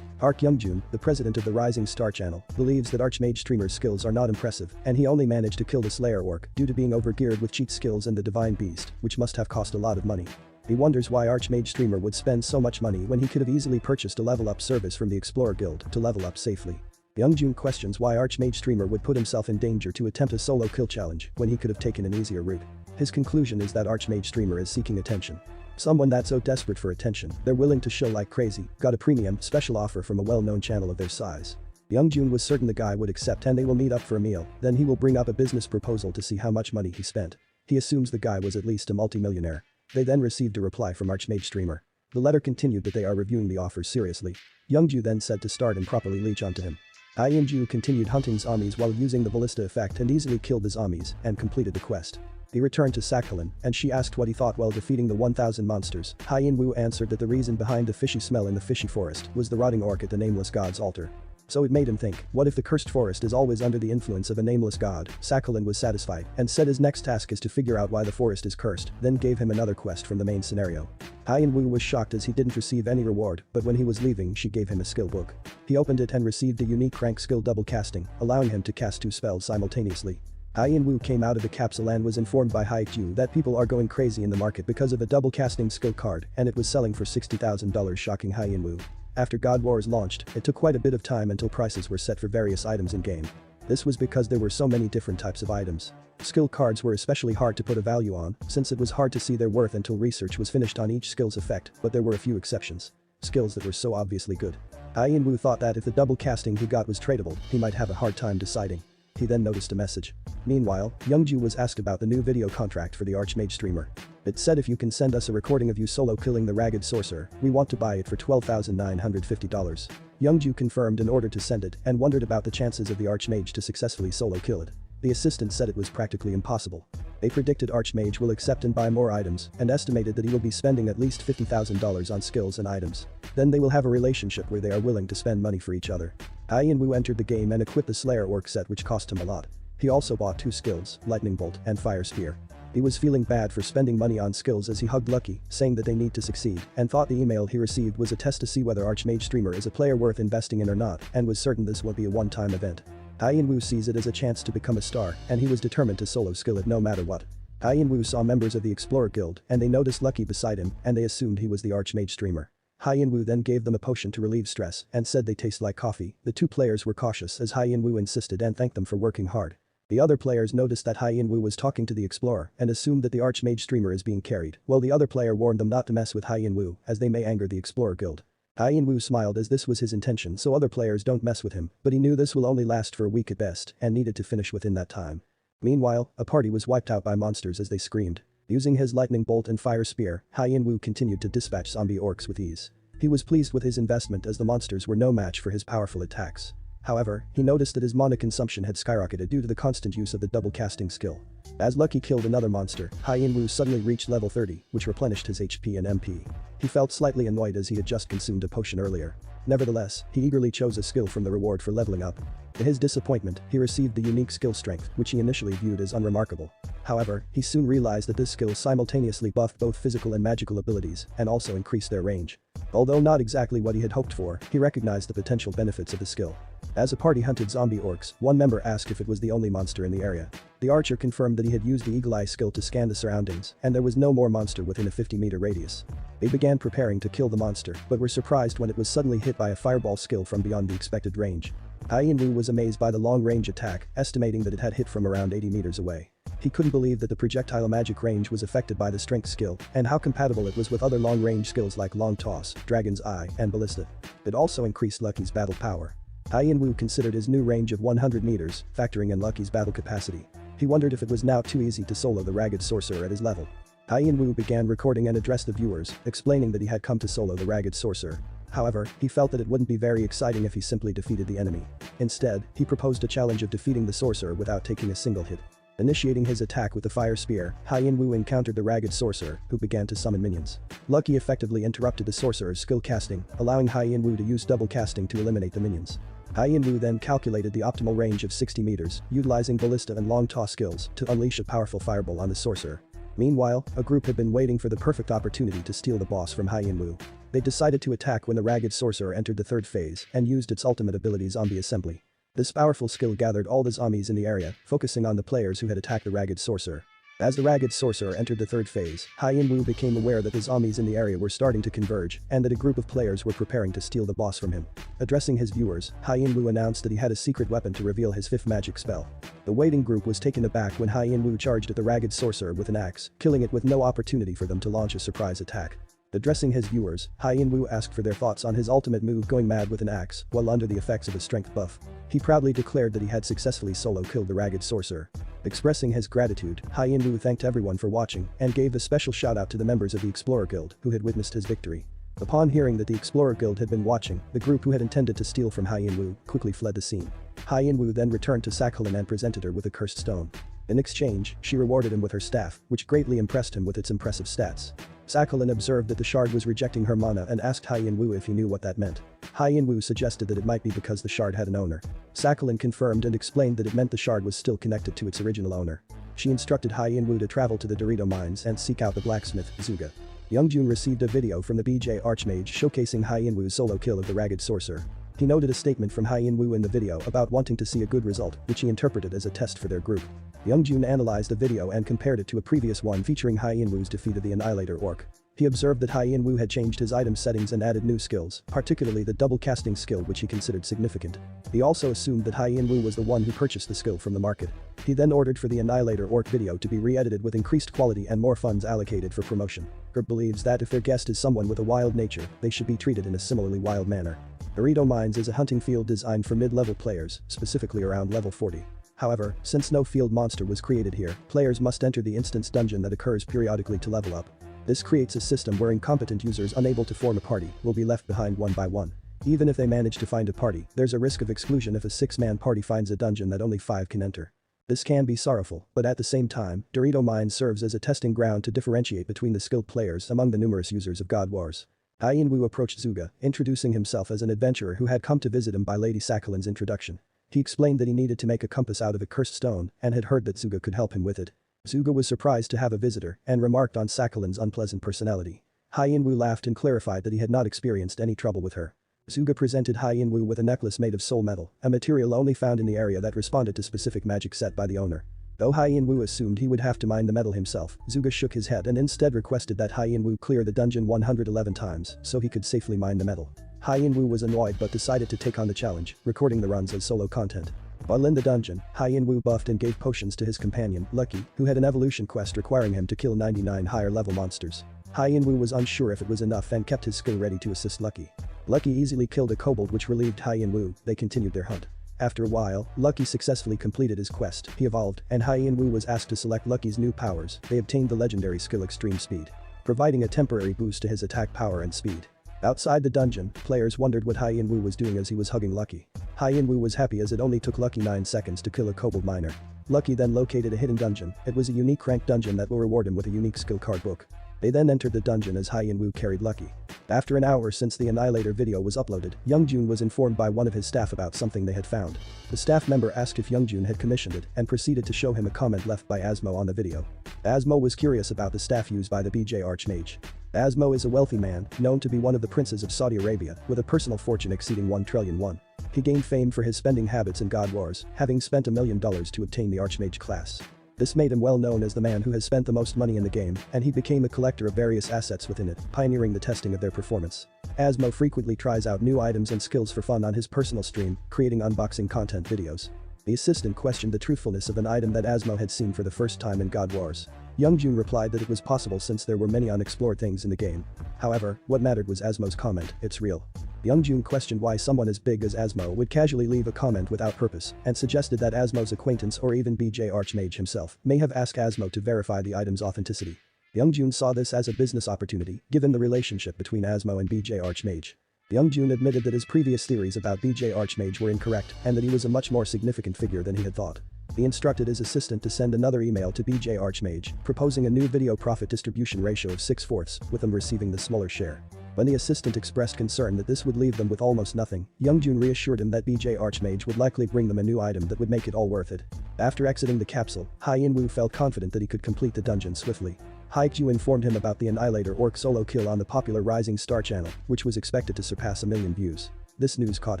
Jung, the president of the Rising Star channel, believes that Arcmage streamer's skills are not impressive, and he only managed to kill the Slayer Orc due to being overgeared with cheat skills and the Divine Beast, which must have cost a lot of money. He wonders why Arcmage streamer would spend so much money when he could have easily purchased a level up service from the Explorer Guild to level up safely. Jung questions why Arcmage streamer would put himself in danger to attempt a solo kill challenge when he could have taken an easier route. His conclusion is that Arcmage streamer is seeking attention. Someone that's so desperate for attention, they're willing to show like crazy, got a premium special offer from a well-known channel of their size. Jung was certain the guy would accept and they will meet up for a meal, then he will bring up a business proposal to see how much money he spent. He assumes the guy was at least a multimillionaire. They then received a reply from Arcmage streamer. The letter continued that they are reviewing the offer seriously. Jung then said to start and properly leech onto him. HyeonWoo continued hunting zombies while using the Ballista effect and easily killed the zombies and completed the quest. He returned to Sakhalin, and she asked what he thought while defeating the 1,000 monsters. HyeonWoo answered that the reason behind the fishy smell in the fishy forest was the rotting orc at the nameless god's altar. So it made him think, what if the cursed forest is always under the influence of a nameless god? Sakhalin was satisfied and said his next task is to figure out why the forest is cursed, then gave him another quest from the main scenario. HyeonWoo was shocked as he didn't receive any reward, but when he was leaving she gave him a skill book. He opened it and received a unique rank skill double casting, allowing him to cast 2 spells simultaneously. HyeonWoo came out of the capsule and was informed by HyeonWoo that people are going crazy in the market because of a double casting skill card and it was selling for $60,000, shocking HyeonWoo. After God Wars launched, it took quite a bit of time until prices were set for various items in-game. This was because there were so many different types of items. Skill cards were especially hard to put a value on, since it was hard to see their worth until research was finished on each skill's effect, but there were a few exceptions. Skills that were so obviously good. HyeonWoo thought that if the double casting he got was tradable, he might have a hard time deciding. He then noticed a message. Meanwhile, Jung was asked about the new video contract for the Arcmage streamer. It said if you can send us a recording of you solo killing the ragged sorcerer, we want to buy it for $12,950. Jung confirmed in order to send it and wondered about the chances of the Arcmage to successfully solo kill it. The assistant said it was practically impossible. They predicted Arcmage will accept and buy more items and estimated that he will be spending at least $50,000 on skills and items. Then they will have a relationship where they are willing to spend money for each other. HyeonWoo entered the game and equipped the Slayer Orc set which cost him a lot. He also bought 2 skills, Lightning Bolt and Fire Spear. He was feeling bad for spending money on skills as he hugged Lucky, saying that they need to succeed, and thought the email he received was a test to see whether Arcmage streamer is a player worth investing in or not, and was certain this would be a one-time event. HyeonWoo sees it as a chance to become a star, and he was determined to solo skill it no matter what. HyeonWoo saw members of the Explorer Guild, and they noticed Lucky beside him, and they assumed he was the Arcmage streamer. HyeonWoo then gave them a potion to relieve stress, and said they taste like coffee. The two players were cautious as HyeonWoo insisted and thanked them for working hard. The other players noticed that HyeonWoo was talking to the Explorer and assumed that the Arcmage streamer is being carried, while the other player warned them not to mess with HyeonWoo as they may anger the Explorer Guild. HyeonWoo smiled as this was his intention so other players don't mess with him, but he knew this will only last for a week at best and needed to finish within that time. Meanwhile, a party was wiped out by monsters as they screamed. Using his lightning bolt and fire spear, HyeonWoo continued to dispatch zombie orcs with ease. He was pleased with his investment as the monsters were no match for his powerful attacks. However, he noticed that his mana consumption had skyrocketed due to the constant use of the double casting skill. As Lucky killed another monster, HyeonWoo suddenly reached level 30, which replenished his HP and MP. He felt slightly annoyed as he had just consumed a potion earlier. Nevertheless, he eagerly chose a skill from the reward for leveling up. To his disappointment, he received the unique skill strength, which he initially viewed as unremarkable. However, he soon realized that this skill simultaneously buffed both physical and magical abilities, and also increased their range. Although not exactly what he had hoped for, he recognized the potential benefits of the skill. As a party hunted zombie orcs, one member asked if it was the only monster in the area. The archer confirmed that he had used the eagle eye skill to scan the surroundings, and there was no more monster within a 50-meter radius. They began preparing to kill the monster, but were surprised when it was suddenly hit by a fireball skill from beyond the expected range. HyeonWoo was amazed by the long-range attack, estimating that it had hit from around 80 meters away. He couldn't believe that the projectile magic range was affected by the strength skill, and how compatible it was with other long-range skills like long toss, dragon's eye, and ballista. It also increased Lucky's battle power. HyeonWoo considered his new range of 100 meters, factoring in Lucky's battle capacity. He wondered if it was now too easy to solo the ragged sorcerer at his level. HyeonWoo began recording and addressed the viewers, explaining that he had come to solo the ragged sorcerer. However, he felt that it wouldn't be very exciting if he simply defeated the enemy. Instead, he proposed a challenge of defeating the sorcerer without taking a single hit. Initiating his attack with the fire spear, HyeonWoo encountered the ragged sorcerer, who began to summon minions. Lucky effectively interrupted the sorcerer's skill casting, allowing HyeonWoo to use double casting to eliminate the minions. HyeonWoo then calculated the optimal range of 60 meters, utilizing ballista and long toss skills to unleash a powerful fireball on the sorcerer. Meanwhile, a group had been waiting for the perfect opportunity to steal the boss from HyeonWoo. They decided to attack when the ragged sorcerer entered the third phase and used its ultimate ability zombie assembly. This powerful skill gathered all the zombies in the area, focusing on the players who had attacked the ragged sorcerer. As the ragged sorcerer entered the third phase, HyeonWoo became aware that the zombies in the area were starting to converge and that a group of players were preparing to steal the boss from him. Addressing his viewers, HyeonWoo announced that he had a secret weapon to reveal his fifth magic spell. The waiting group was taken aback when HyeonWoo charged at the ragged sorcerer with an axe, killing it with no opportunity for them to launch a surprise attack. Addressing his viewers, HyeonWoo asked for their thoughts on his ultimate move going mad with an axe while under the effects of a strength buff. He proudly declared that he had successfully solo killed the ragged sorcerer. Expressing his gratitude, HyeonWoo thanked everyone for watching and gave a special shout out to the members of the Explorer Guild who had witnessed his victory. Upon hearing that the Explorer Guild had been watching, the group who had intended to steal from HyeonWoo quickly fled the scene. HyeonWoo then returned to Sakhalin and presented her with a cursed stone. In exchange, she rewarded him with her staff, which greatly impressed him with its impressive stats. Sakhalin observed that the shard was rejecting her mana and asked HyeonWoo if he knew what that meant. HyeonWoo suggested that it might be because the shard had an owner. Sakhalin confirmed and explained that it meant the shard was still connected to its original owner. She instructed HyeonWoo to travel to the Dorito mines and seek out the blacksmith, Jung. Jung received a video from the BJ Arcmage showcasing HyeonWoo's solo kill of the ragged sorcerer. He noted a statement from HyeonWoo in the video about wanting to see a good result, which he interpreted as a test for their group. Jung analyzed the video and compared it to a previous one featuring HyeonWoo's defeat of the Annihilator Orc. He observed that HyeonWoo had changed his item settings and added new skills, particularly the double casting skill which he considered significant. He also assumed that HyeonWoo was the one who purchased the skill from the market. He then ordered for the Annihilator Orc video to be re-edited with increased quality and more funds allocated for promotion. Group believes that if their guest is someone with a wild nature, they should be treated in a similarly wild manner. Dorito Mines is a hunting field designed for mid-level players, specifically around level 40. However, since no field monster was created here, players must enter the instance dungeon that occurs periodically to level up. This creates a system where incompetent users unable to form a party will be left behind one by one. Even if they manage to find a party, there's a risk of exclusion if a 6-man party finds a dungeon that only 5 can enter. This can be sorrowful, but at the same time, Dorito Mines serves as a testing ground to differentiate between the skilled players among the numerous users of God Wars. HyeonWoo approached Jung, introducing himself as an adventurer who had come to visit him by Lady Sakhalin's introduction. He explained that he needed to make a compass out of a cursed stone and had heard that Jung could help him with it. Suga was surprised to have a visitor and remarked on Sakhalin's unpleasant personality. HyeonWoo laughed and clarified that he had not experienced any trouble with her. Suga presented HyeonWoo with a necklace made of soul metal, a material only found in the area that responded to specific magic set by the owner. Though HyeonWoo assumed he would have to mine the metal himself, Suga shook his head and instead requested that HyeonWoo clear the dungeon 111 times so he could safely mine the metal. HyeonWoo was annoyed but decided to take on the challenge, recording the runs as solo content. While in the dungeon, HyeonWoo buffed and gave potions to his companion, Lucky, who had an evolution quest requiring him to kill 99 higher level monsters. HyeonWoo was unsure if it was enough and kept his skill ready to assist Lucky. Lucky easily killed a kobold which relieved HyeonWoo. They continued their hunt. After a while, Lucky successfully completed his quest, he evolved, and HyeonWoo was asked to select Lucky's new powers. They obtained the legendary skill Extreme Speed, providing a temporary boost to his attack power and speed. Outside the dungeon, players wondered what HyeonWoo was doing as he was hugging Lucky. HyeonWoo was happy as it only took Lucky 9 seconds to kill a kobold miner. Lucky then located a hidden dungeon. It was a unique rank dungeon that will reward him with a unique skill card book. They then entered the dungeon as HyeonWoo carried Lucky. After an hour since the Annihilator video was uploaded, Jung was informed by one of his staff about something they had found. The staff member asked if Jung had commissioned it and proceeded to show him a comment left by Asmo on the video. Asmo was curious about the staff used by the BJ Arcmage. Asmo is a wealthy man, known to be one of the princes of Saudi Arabia, with a personal fortune exceeding 1 trillion won. He gained fame for his spending habits in God Wars, having spent $1 million to obtain the Arcmage class. This made him well known as the man who has spent the most money in the game, and he became a collector of various assets within it, pioneering the testing of their performance. Asmo frequently tries out new items and skills for fun on his personal stream, creating unboxing content videos. The assistant questioned the truthfulness of an item that Asmo had seen for the first time in God Wars. Jung replied that it was possible since there were many unexplored things in the game. However, what mattered was Asmo's comment, "It's real." Jung questioned why someone as big as Asmo would casually leave a comment without purpose and suggested that Asmo's acquaintance or even BJ Arcmage himself may have asked Asmo to verify the item's authenticity. Jung saw this as a business opportunity, given the relationship between Asmo and BJ Arcmage. Jung admitted that his previous theories about BJ Arcmage were incorrect and that he was a much more significant figure than he had thought. He instructed his assistant to send another email to BJ Arcmage, proposing a new video profit distribution ratio of 6/4, with them receiving the smaller share. When the assistant expressed concern that this would leave them with almost nothing, Jung reassured him that BJ Arcmage would likely bring them a new item that would make it all worth it. After exiting the capsule, HyeonWoo felt confident that he could complete the dungeon swiftly. HyeonWoo informed him about the Annihilator Orc solo kill on the popular Rising Star channel, which was expected to surpass 1 million views. This news caught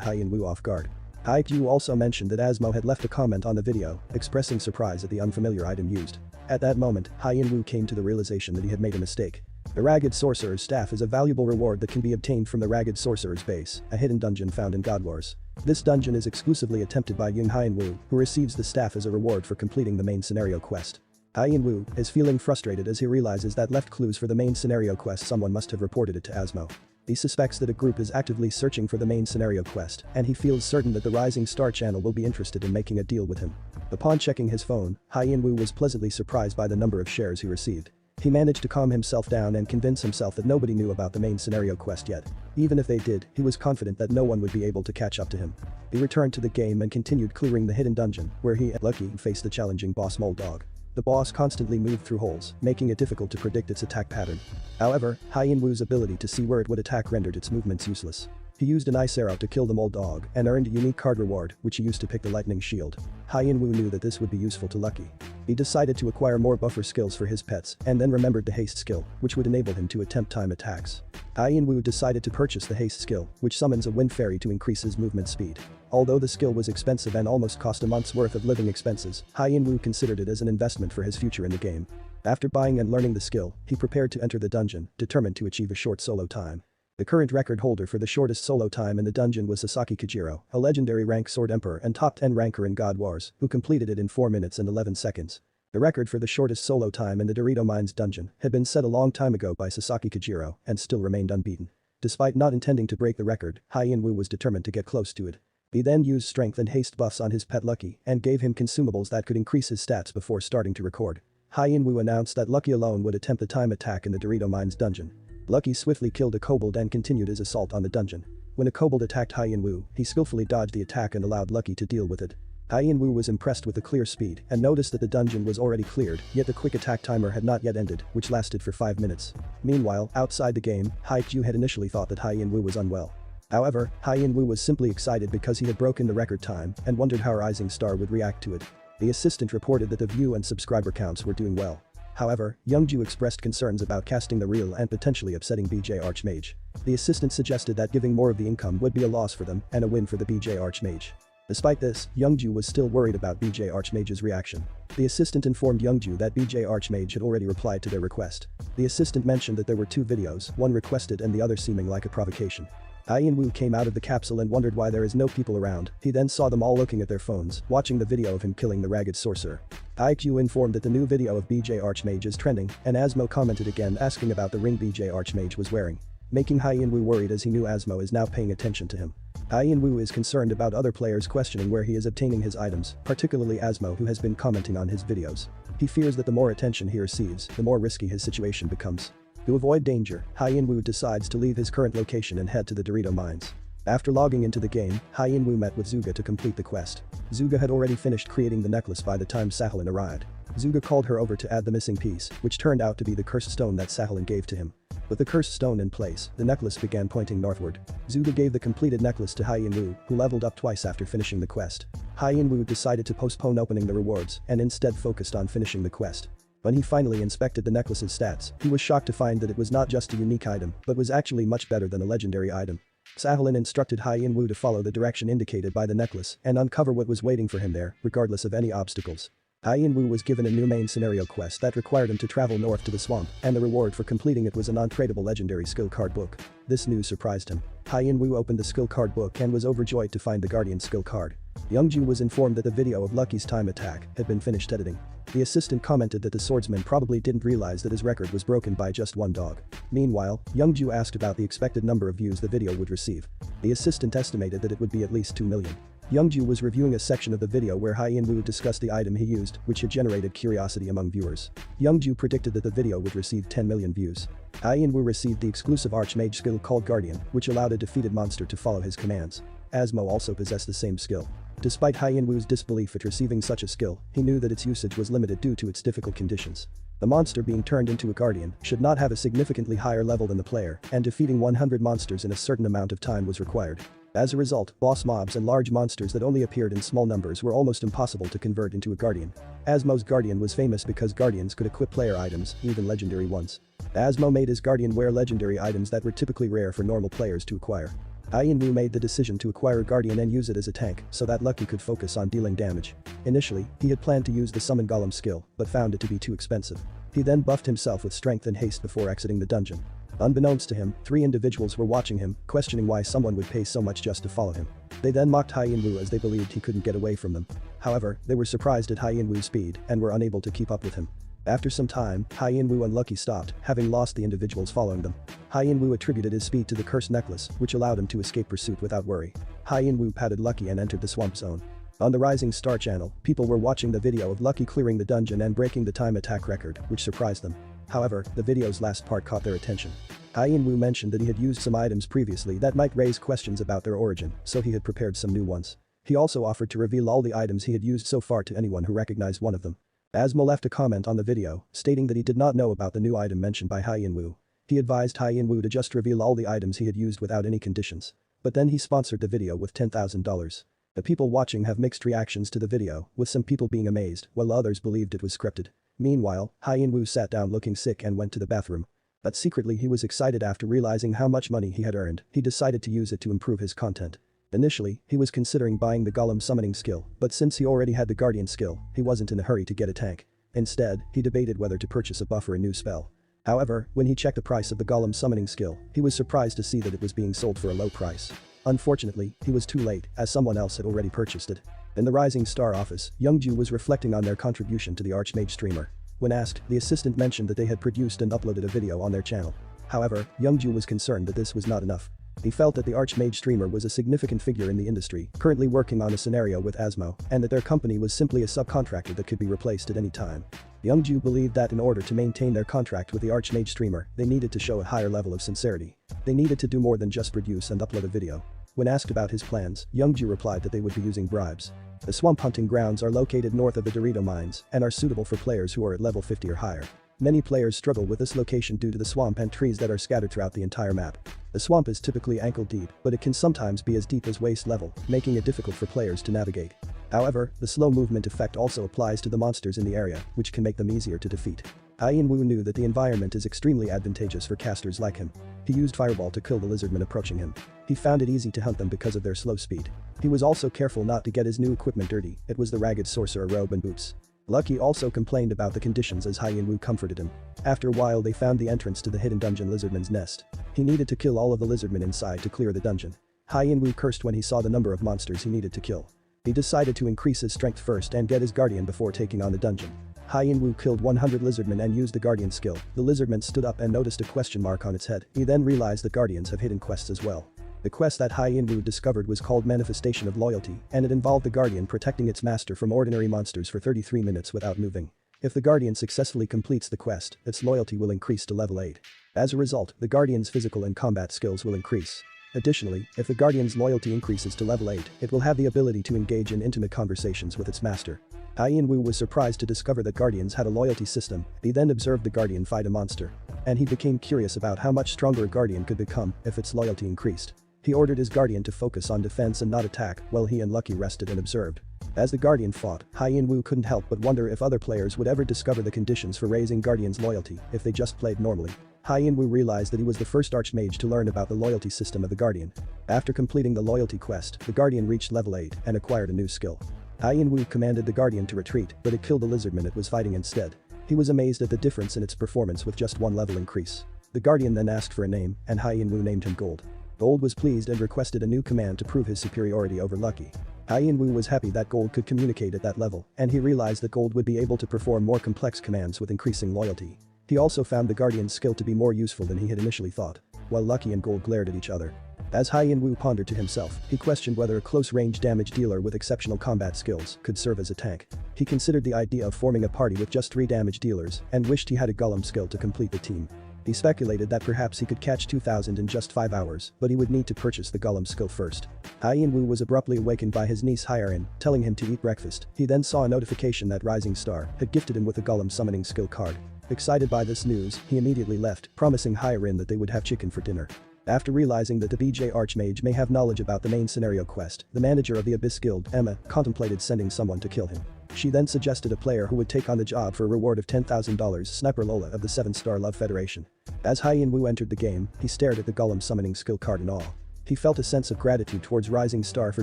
HyeonWoo off guard. HyeonWoo also mentioned that Asmo had left a comment on the video, expressing surprise at the unfamiliar item used. At that moment, HyeonWoo came to the realization that he had made a mistake. The Ragged Sorcerer's Staff is a valuable reward that can be obtained from the Ragged Sorcerer's Base, a hidden dungeon found in God Wars. This dungeon is exclusively attempted by HyeonWoo, who receives the staff as a reward for completing the main scenario quest. HyeonWoo is feeling frustrated as he realizes that left clues for the main scenario quest someone must have reported it to Asmo. He suspects that a group is actively searching for the main scenario quest, and he feels certain that the Rising Star channel will be interested in making a deal with him. Upon checking his phone, HyeonWoo was pleasantly surprised by the number of shares he received. He managed to calm himself down and convince himself that nobody knew about the main scenario quest yet. Even if they did, he was confident that no one would be able to catch up to him. He returned to the game and continued clearing the hidden dungeon, where he and Lucky faced the challenging boss Mole Dog. The boss constantly moved through holes, making it difficult to predict its attack pattern. However, HyeonWoo's ability to see where it would attack rendered its movements useless. He used an ice arrow to kill the Mole Dog and earned a unique card reward, which he used to pick the lightning shield. HyeonWoo knew that this would be useful to Lucky. He decided to acquire more buffer skills for his pets and then remembered the haste skill, which would enable him to attempt time attacks. HyeonWoo decided to purchase the haste skill, which summons a wind fairy to increase his movement speed. Although the skill was expensive and almost cost a month's worth of living expenses, HyeonWoo considered it as an investment for his future in the game. After buying and learning the skill, he prepared to enter the dungeon, determined to achieve a short solo time. The current record holder for the shortest solo time in the dungeon was Sasaki Kajiro, a legendary rank sword emperor and top 10 ranker in God Wars, who completed it in 4 minutes and 11 seconds. The record for the shortest solo time in the Dorito Mines dungeon had been set a long time ago by Sasaki Kajiro and still remained unbeaten. Despite not intending to break the record, HyeonWoo was determined to get close to it. He then used strength and haste buffs on his pet Lucky and gave him consumables that could increase his stats before starting to record. HyeonWoo announced that Lucky alone would attempt the time attack in the Dorito Mines dungeon. Lucky swiftly killed a kobold and continued his assault on the dungeon. When a kobold attacked HyeonWoo, he skillfully dodged the attack and allowed Lucky to deal with it. HyeonWoo was impressed with the clear speed and noticed that the dungeon was already cleared, yet the quick attack timer had not yet ended, which lasted for 5 minutes. Meanwhile, outside the game, HyeonWoo had initially thought that HyeonWoo was unwell. However, HyeonWoo was simply excited because he had broken the record time and wondered how Rising Star would react to it. The assistant reported that the view and subscriber counts were doing well. However, Youngju expressed concerns about casting the real and potentially upsetting BJ Arcmage. The assistant suggested that giving more of the income would be a loss for them and a win for the BJ Arcmage. Despite this, Youngju was still worried about BJ Archmage's reaction. The assistant informed Youngju that BJ Archmage had already replied to their request. The assistant mentioned that there were two videos, one requested and the other seeming like a provocation. HyeonWoo came out of the capsule and wondered why there is no people around. He then saw them all looking at their phones, watching the video of him killing the ragged sorcerer. IQ informed that the new video of BJ Archmage is trending, and Asmo commented again asking about the ring BJ Archmage was wearing, making HyeonWoo worried as he knew Asmo is now paying attention to him. HyeonWoo is concerned about other players questioning where he is obtaining his items, particularly Asmo who has been commenting on his videos. He fears that the more attention he receives, the more risky his situation becomes. To avoid danger, HyeonWoo decides to leave his current location and head to the Dorito mines. After logging into the game, HyeonWoo met with Zuga to complete the quest. Zuga had already finished creating the necklace by the time Sahalin arrived. Zuga called her over to add the missing piece, which turned out to be the cursed stone that Sahalin gave to him. With the cursed stone in place, the necklace began pointing northward. Zuga gave the completed necklace to HyeonWoo, who leveled up twice after finishing the quest. HyeonWoo decided to postpone opening the rewards and instead focused on finishing the quest. When he finally inspected the necklace's stats, he was shocked to find that it was not just a unique item, but was actually much better than a legendary item. Sahalin instructed HyeonWoo to follow the direction indicated by the necklace and uncover what was waiting for him there, regardless of any obstacles. HyeonWoo was given a new main scenario quest that required him to travel north to the swamp, and the reward for completing it was a non-tradable legendary skill card book. This news surprised him. HyeonWoo opened the skill card book and was overjoyed to find the Guardian skill card. Youngju was informed that the video of Lucky's time attack had been finished editing. The assistant commented that the swordsman probably didn't realize that his record was broken by just one dog. Meanwhile, Youngju asked about the expected number of views the video would receive. The assistant estimated that it would be at least 2 million. Youngju was reviewing a section of the video where HyeonWoo discussed the item he used, which had generated curiosity among viewers. Youngju predicted that the video would receive 10 million views. HyeonWoo received the exclusive Archmage skill called Guardian, which allowed a defeated monster to follow his commands. Asmo also possessed the same skill. Despite HyeonWoo's disbelief at receiving such a skill, he knew that its usage was limited due to its difficult conditions. The monster being turned into a guardian should not have a significantly higher level than the player, and defeating 100 monsters in a certain amount of time was required. As a result, boss mobs and large monsters that only appeared in small numbers were almost impossible to convert into a guardian. Asmo's guardian was famous because guardians could equip player items, even legendary ones. Asmo made his guardian wear legendary items that were typically rare for normal players to acquire. HyeonWoo made the decision to acquire a guardian and use it as a tank so that Lucky could focus on dealing damage. Initially, he had planned to use the summon golem skill, but found it to be too expensive. He then buffed himself with strength and haste before exiting the dungeon. Unbeknownst to him, 3 individuals were watching him, questioning why someone would pay so much just to follow him. They then mocked HyeonWoo as they believed he couldn't get away from them. However, they were surprised at HyeonWoo's speed and were unable to keep up with him. After some time, HyeonWoo and Lucky stopped, having lost the individuals following them. HyeonWoo attributed his speed to the cursed necklace, which allowed him to escape pursuit without worry. HyeonWoo patted Lucky and entered the swamp zone. On the Rising Star channel, people were watching the video of Lucky clearing the dungeon and breaking the time attack record, which surprised them. However, the video's last part caught their attention. HyeonWoo mentioned that he had used some items previously that might raise questions about their origin, so he had prepared some new ones. He also offered to reveal all the items he had used so far to anyone who recognized one of them. Asmo left a comment on the video, stating that he did not know about the new item mentioned by HyeonWoo. He advised HyeonWoo to just reveal all the items he had used without any conditions. But then he sponsored the video with $10,000. The people watching have mixed reactions to the video, with some people being amazed, while others believed it was scripted. Meanwhile, HyeonWoo sat down looking sick and went to the bathroom. But secretly he was excited after realizing how much money he had earned. He decided to use it to improve his content. Initially, he was considering buying the golem summoning skill, but since he already had the guardian skill, he wasn't in a hurry to get a tank. Instead, he debated whether to purchase a buff or a new spell. However, when he checked the price of the golem summoning skill, he was surprised to see that it was being sold for a low price. Unfortunately, he was too late, as someone else had already purchased it. In the Rising Star office, Youngju was reflecting on their contribution to the Archmage streamer. When asked, the assistant mentioned that they had produced and uploaded a video on their channel. However, Youngju was concerned that this was not enough. He felt that the Archmage streamer was a significant figure in the industry, currently working on a scenario with Asmo, and that their company was simply a subcontractor that could be replaced at any time. Youngju believed that in order to maintain their contract with the Archmage streamer, they needed to show a higher level of sincerity. They needed to do more than just produce and upload a video. When asked about his plans, Youngju replied that they would be using bribes. The swamp hunting grounds are located north of the Dorito mines and are suitable for players who are at level 50 or higher. Many players struggle with this location due to the swamp and trees that are scattered throughout the entire map. The swamp is typically ankle deep, but it can sometimes be as deep as waist level, making it difficult for players to navigate. However, the slow movement effect also applies to the monsters in the area, which can make them easier to defeat. HyeonWoo knew that the environment is extremely advantageous for casters like him. He used Fireball to kill the lizardmen approaching him. He found it easy to hunt them because of their slow speed. He was also careful not to get his new equipment dirty. It was the ragged sorcerer robe and boots. Lucky also complained about the conditions as HyeonWoo comforted him. After a while they found the entrance to the hidden dungeon lizardman's nest. He needed to kill all of the lizardmen inside to clear the dungeon. HyeonWoo cursed when he saw the number of monsters he needed to kill. He decided to increase his strength first and get his guardian before taking on the dungeon. HyeonWoo killed 100 lizardmen and used the guardian skill. The lizardman stood up and noticed a question mark on its head. He then realized that guardians have hidden quests as well. The quest that HyeonWoo discovered was called Manifestation of Loyalty, and it involved the guardian protecting its master from ordinary monsters for 33 minutes without moving. If the guardian successfully completes the quest, its loyalty will increase to level 8. As a result, the guardian's physical and combat skills will increase. Additionally, if the guardian's loyalty increases to level 8, it will have the ability to engage in intimate conversations with its master. HyeonWoo was surprised to discover that guardians had a loyalty system. He then observed the guardian fight a monster. And he became curious about how much stronger a guardian could become if its loyalty increased. He ordered his guardian to focus on defense and not attack, while he and Lucky rested and observed. As the guardian fought, HyeonWoo couldn't help but wonder if other players would ever discover the conditions for raising guardians' loyalty if they just played normally. HyeonWoo realized that he was the first Arcmage to learn about the loyalty system of the guardian. After completing the loyalty quest, the guardian reached level 8 and acquired a new skill. HyeonWoo commanded the guardian to retreat, but it killed the lizardman it was fighting instead. He was amazed at the difference in its performance with just one level increase. The guardian then asked for a name, and HyeonWoo named him Gold. Gold was pleased and requested a new command to prove his superiority over Lucky. HyeonWoo was happy that Gold could communicate at that level, and he realized that Gold would be able to perform more complex commands with increasing loyalty. He also found the guardian's skill to be more useful than he had initially thought, while Lucky and Gold glared at each other. As HyeonWoo pondered to himself, he questioned whether a close-range damage dealer with exceptional combat skills could serve as a tank. He considered the idea of forming a party with just 3 damage dealers and wished he had a golem skill to complete the team. He speculated that perhaps he could catch 2,000 in just 5 hours, but he would need to purchase the golem skill first. HyeonWoo was abruptly awakened by his niece Hyerin, telling him to eat breakfast. He then saw a notification that Rising Star had gifted him with a golem summoning skill card. Excited by this news, he immediately left, promising Hyerin that they would have chicken for dinner. After realizing that the BJ Archmage may have knowledge about the main scenario quest, the manager of the Abyss Guild, Emma, contemplated sending someone to kill him. She then suggested a player who would take on the job for a reward of $10,000, Sniper Lola of the 7-Star Love Federation. As HyeonWoo entered the game, he stared at the golem summoning skill card in awe. He felt a sense of gratitude towards Rising Star for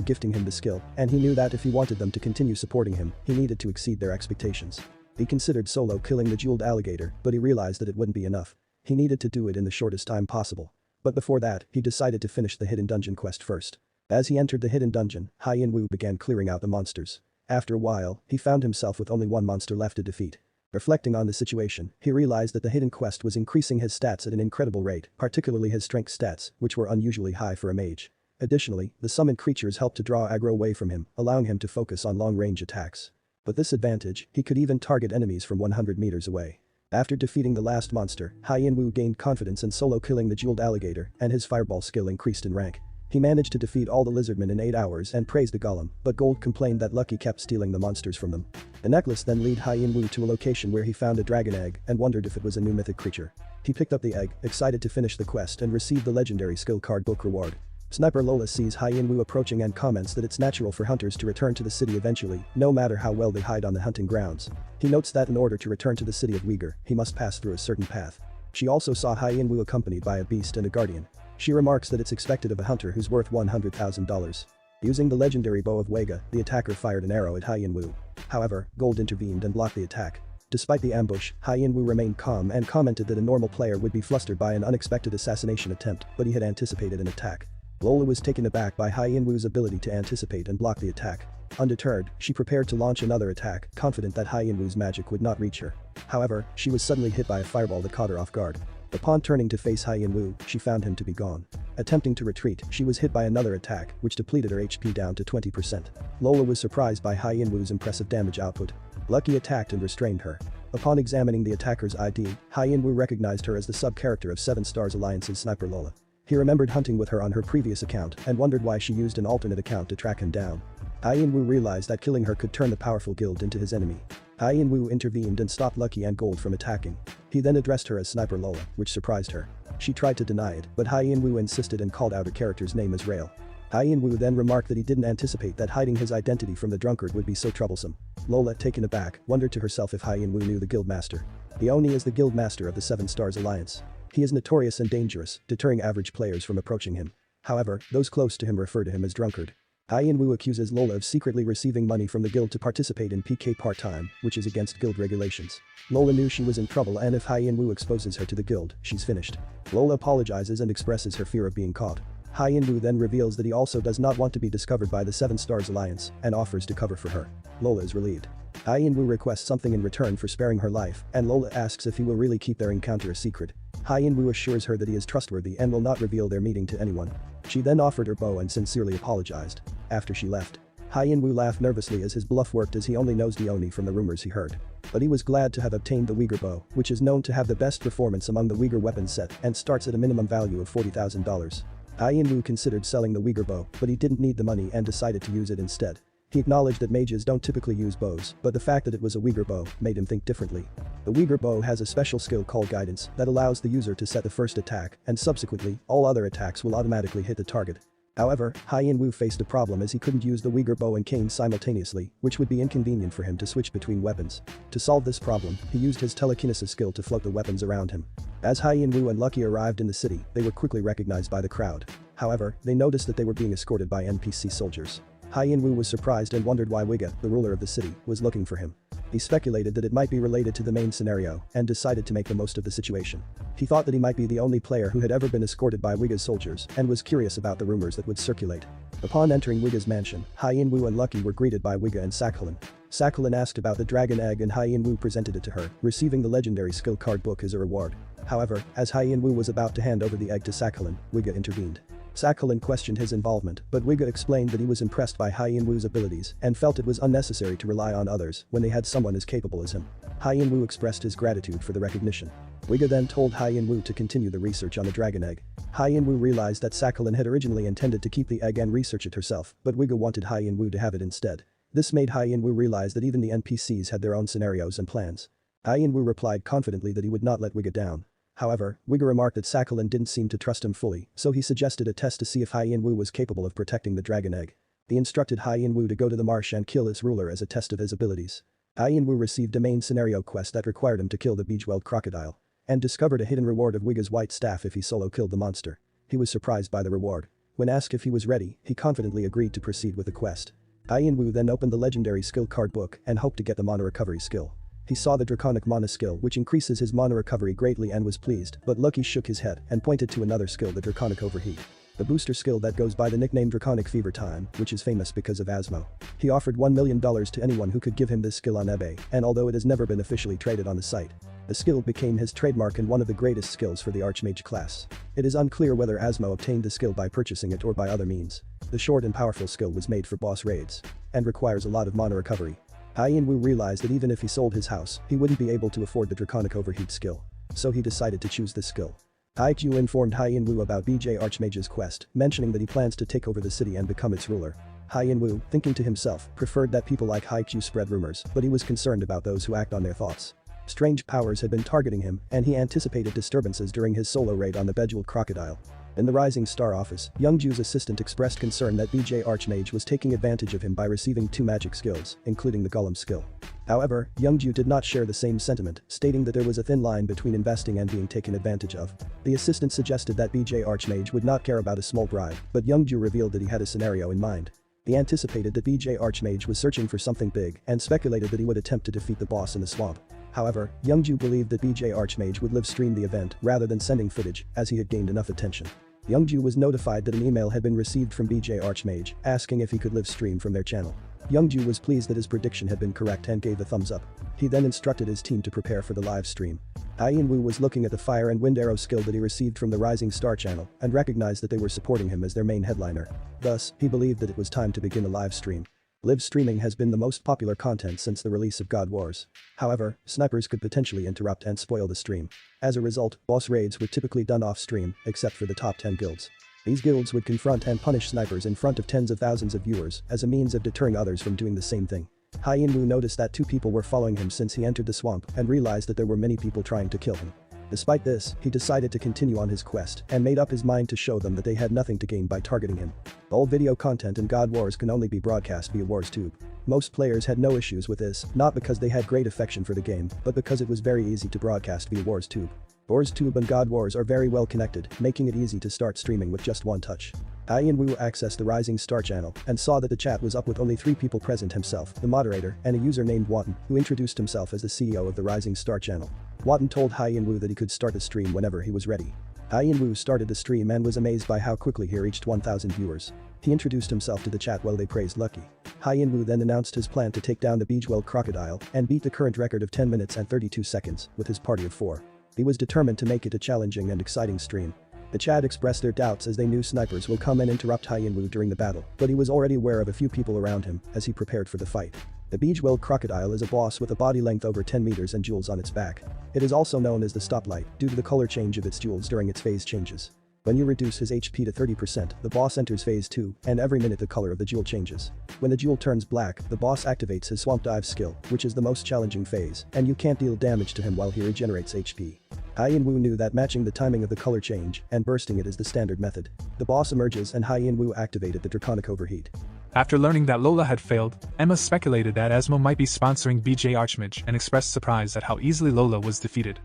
gifting him the skill, and he knew that if he wanted them to continue supporting him, he needed to exceed their expectations. He considered solo killing the jeweled alligator, but he realized that it wouldn't be enough. He needed to do it in the shortest time possible. But before that, he decided to finish the hidden dungeon quest first. As he entered the hidden dungeon, HyeonWoo began clearing out the monsters. After a while, he found himself with only one monster left to defeat. Reflecting on the situation, he realized that the hidden quest was increasing his stats at an incredible rate, particularly his strength stats, which were unusually high for a mage. Additionally, the summoned creatures helped to draw aggro away from him, allowing him to focus on long-range attacks. With this advantage, he could even target enemies from 100 meters away. After defeating the last monster, HyeonWoo gained confidence in solo killing the jeweled alligator, and his fireball skill increased in rank. He managed to defeat all the lizardmen in 8 hours and praised the golem, but Gold complained that Lucky kept stealing the monsters from them. The necklace then led HyeonWoo to a location where he found a dragon egg and wondered if it was a new mythic creature. He picked up the egg, excited to finish the quest and received the legendary skill card book reward. Sniper Lola sees HyeonWoo approaching and comments that it's natural for hunters to return to the city eventually, no matter how well they hide on the hunting grounds. He notes that in order to return to the city of Uyghur, he must pass through a certain path. She also saw HyeonWoo accompanied by a beast and a guardian. She remarks that it's expected of a hunter who's worth $100,000. Using the legendary bow of Wega, the attacker fired an arrow at HyeonWoo. However, Gold intervened and blocked the attack. Despite the ambush, HyeonWoo remained calm and commented that a normal player would be flustered by an unexpected assassination attempt, but he had anticipated an attack. Lola was taken aback by HyeonWoo's ability to anticipate and block the attack. Undeterred, she prepared to launch another attack, confident that HyeonWoo's magic would not reach her. However, she was suddenly hit by a fireball that caught her off guard. Upon turning to face HyeonWoo, she found him to be gone. Attempting to retreat, she was hit by another attack, which depleted her HP down to 20%. Lola was surprised by HyeonWoo's impressive damage output. Lucky attacked and restrained her. Upon examining the attacker's ID, HyeonWoo recognized her as the sub-character of 7 Stars Alliance's Sniper Lola. He remembered hunting with her on her previous account and wondered why she used an alternate account to track him down. HyeonWoo realized that killing her could turn the powerful guild into his enemy. HyeonWoo intervened and stopped Lucky and Gold from attacking. He then addressed her as Sniper Lola, which surprised her. She tried to deny it, but HyeonWoo insisted and called out her character's name as Rail. HyeonWoo then remarked that he didn't anticipate that hiding his identity from the drunkard would be so troublesome. Lola, taken aback, wondered to herself if HyeonWoo knew the guild master. Oni is the guild master of the Seven Stars Alliance. He is notorious and dangerous, deterring average players from approaching him. However, those close to him refer to him as drunkard. HyeonWoo accuses Lola of secretly receiving money from the guild to participate in PK part-time, which is against guild regulations. Lola knew she was in trouble, and if HyeonWoo exposes her to the guild, she's finished. Lola apologizes and expresses her fear of being caught. HyeonWoo then reveals that he also does not want to be discovered by the Seven Stars Alliance and offers to cover for her. Lola is relieved. HyeonWoo requests something in return for sparing her life, and Lola asks if he will really keep their encounter a secret. HyeonWoo assures her that he is trustworthy and will not reveal their meeting to anyone. She then offered her bow and sincerely apologized. After she left, HyeonWoo laughed nervously as his bluff worked, as he only knows Oni from the rumors he heard. But he was glad to have obtained the Uyghur bow, which is known to have the best performance among the Uyghur weapon set and starts at a minimum value of $40,000. HyeonWoo considered selling the Uyghur bow, but he didn't need the money and decided to use it instead. He acknowledged that mages don't typically use bows, but the fact that it was a Uyghur bow made him think differently. The Uyghur bow has a special skill called guidance that allows the user to set the first attack, and subsequently, all other attacks will automatically hit the target. However, HyeonWoo faced a problem as he couldn't use the Uyghur bow and cane simultaneously, which would be inconvenient for him to switch between weapons. To solve this problem, he used his telekinesis skill to float the weapons around him. As HyeonWoo and Lucky arrived in the city, they were quickly recognized by the crowd. However, they noticed that they were being escorted by NPC soldiers. HyeonWoo was surprised and wondered why Wiga, the ruler of the city, was looking for him. He speculated that it might be related to the main scenario and decided to make the most of the situation. He thought that he might be the only player who had ever been escorted by Wiga's soldiers and was curious about the rumors that would circulate. Upon entering Wiga's mansion, HyeonWoo and Lucky were greeted by Wiga and Sakhalin. Sakhalin asked about the dragon egg and HyeonWoo presented it to her, receiving the legendary skill card book as a reward. However, as HyeonWoo was about to hand over the egg to Sakhalin, Wiga intervened. Sakhalin questioned his involvement, but Wiga explained that he was impressed by HyeonWoo's abilities and felt it was unnecessary to rely on others when they had someone as capable as him. HyeonWoo expressed his gratitude for the recognition. Wiga then told HyeonWoo to continue the research on the dragon egg. HyeonWoo realized that Sakhalin had originally intended to keep the egg and research it herself, but Wiga wanted HyeonWoo to have it instead. This made HyeonWoo realize that even the NPCs had their own scenarios and plans. HyeonWoo replied confidently that he would not let Wiga down. However, Wiga remarked that Sakhalin didn't seem to trust him fully, so he suggested a test to see if HyeonWoo was capable of protecting the dragon egg. He instructed HyeonWoo to go to the marsh and kill its ruler as a test of his abilities. HyeonWoo received a main scenario quest that required him to kill the beach-whale crocodile and discovered a hidden reward of Wiga's white staff if he solo killed the monster. He was surprised by the reward. When asked if he was ready, he confidently agreed to proceed with the quest. HyeonWoo then opened the legendary skill card book and hoped to get the mana recovery skill. He saw the draconic mana skill, which increases his mana recovery greatly, and was pleased, but Lucky shook his head and pointed to another skill, the draconic overheat. The booster skill that goes by the nickname Draconic Fever Time, which is famous because of Asmo. He offered $1 million to anyone who could give him this skill on eBay, and although it has never been officially traded on the site, the skill became his trademark and one of the greatest skills for the Arcmage class. It is unclear whether Asmo obtained the skill by purchasing it or by other means. The short and powerful skill was made for boss raids and requires a lot of mana recovery. HyeonWoo realized that even if he sold his house, he wouldn't be able to afford the Draconic Overheat skill. So he decided to choose this skill. IQ informed HyeonWoo about BJ Archmage's quest, mentioning that he plans to take over the city and become its ruler. HyeonWoo, thinking to himself, preferred that people like HiQ spread rumors, but he was concerned about those who act on their thoughts. Strange powers had been targeting him, and he anticipated disturbances during his solo raid on the Bejeweled Crocodile. In the Rising Star office, Youngju's assistant expressed concern that BJ Archmage was taking advantage of him by receiving 2 magic skills, including the Golem skill. However, Youngju did not share the same sentiment, stating that there was a thin line between investing and being taken advantage of. The assistant suggested that BJ Archmage would not care about a small bribe, but Youngju revealed that he had a scenario in mind. He anticipated that BJ Archmage was searching for something big and speculated that he would attempt to defeat the boss in the swamp. However, Youngju believed that BJ Archmage would live stream the event rather than sending footage, as he had gained enough attention. Youngju was notified that an email had been received from BJ Archmage, asking if he could live stream from their channel. Youngju was pleased that his prediction had been correct and gave a thumbs up. He then instructed his team to prepare for the live stream. HyeonWoo was looking at the fire and wind arrow skill that he received from the Rising Star channel and recognized that they were supporting him as their main headliner. Thus, he believed that it was time to begin a live stream. Live streaming has been the most popular content since the release of God Wars. However, snipers could potentially interrupt and spoil the stream. As a result, boss raids were typically done off-stream, except for the top 10 guilds. These guilds would confront and punish snipers in front of tens of thousands of viewers as a means of deterring others from doing the same thing. HyeonWoo noticed that 2 people were following him since he entered the swamp and realized that there were many people trying to kill him. Despite this, he decided to continue on his quest and made up his mind to show them that they had nothing to gain by targeting him. All video content in God Wars can only be broadcast via WarsTube. Most players had no issues with this, not because they had great affection for the game, but because it was very easy to broadcast via WarsTube. WarsTube and God Wars are very well connected, making it easy to start streaming with just one touch. HyeonWoo accessed the Rising Star channel and saw that the chat was up with only 3 people present: himself, the moderator, and a user named Watan, who introduced himself as the CEO of the Rising Star channel. Watan told HyeonWoo that he could start the stream whenever he was ready. HyeonWoo started the stream and was amazed by how quickly he reached 1,000 viewers. He introduced himself to the chat while they praised Lucky. HyeonWoo then announced his plan to take down the Beachwell crocodile and beat the current record of 10 minutes and 32 seconds with his party of 4. He was determined to make it a challenging and exciting stream. The chat expressed their doubts as they knew snipers will come and interrupt HyeonWoo during the battle, but he was already aware of a few people around him as he prepared for the fight. The Beachwell crocodile is a boss with a body length over 10 meters and jewels on its back. It is also known as the stoplight due to the color change of its jewels during its phase changes. When you reduce his HP to 30%, the boss enters phase 2, and every minute the color of the jewel changes. When the jewel turns black, the boss activates his swamp dive skill, which is the most challenging phase, and you can't deal damage to him while he regenerates HP. HyeonWoo knew that matching the timing of the color change and bursting it is the standard method. The boss emerges and HyeonWoo activated the draconic overheat. After learning that Lola had failed, Emma speculated that Asmo might be sponsoring BJ Arcmage and expressed surprise at how easily Lola was defeated.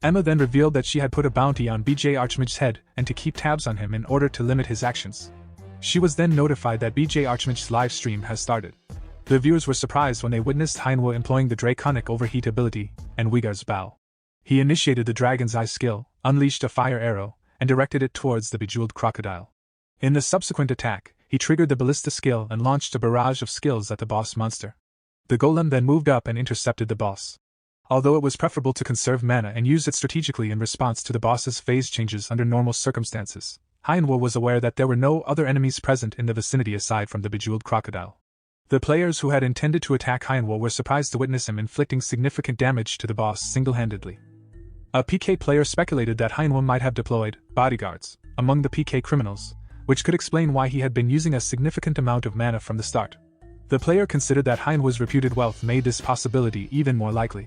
Emma then revealed that she had put a bounty on BJ Arcmage's head and to keep tabs on him in order to limit his actions. She was then notified that BJ Arcmage's live stream has started. The viewers were surprised when they witnessed HyeonWoo employing the draconic overheat ability and Uyghur's bow. He initiated the Dragon's Eye skill, unleashed a fire arrow, and directed it towards the bejeweled crocodile. In the subsequent attack, he triggered the ballista skill and launched a barrage of skills at the boss monster. The golem then moved up and intercepted the boss. Although it was preferable to conserve mana and use it strategically in response to the boss's phase changes under normal circumstances, HyeonWoo was aware that there were no other enemies present in the vicinity aside from the bejeweled crocodile. The players who had intended to attack HyeonWoo were surprised to witness him inflicting significant damage to the boss single-handedly. A PK player speculated that HyeonWoo might have deployed bodyguards among the PK criminals, which could explain why he had been using a significant amount of mana from the start. The player considered that HyeonWoo's reputed wealth made this possibility even more likely.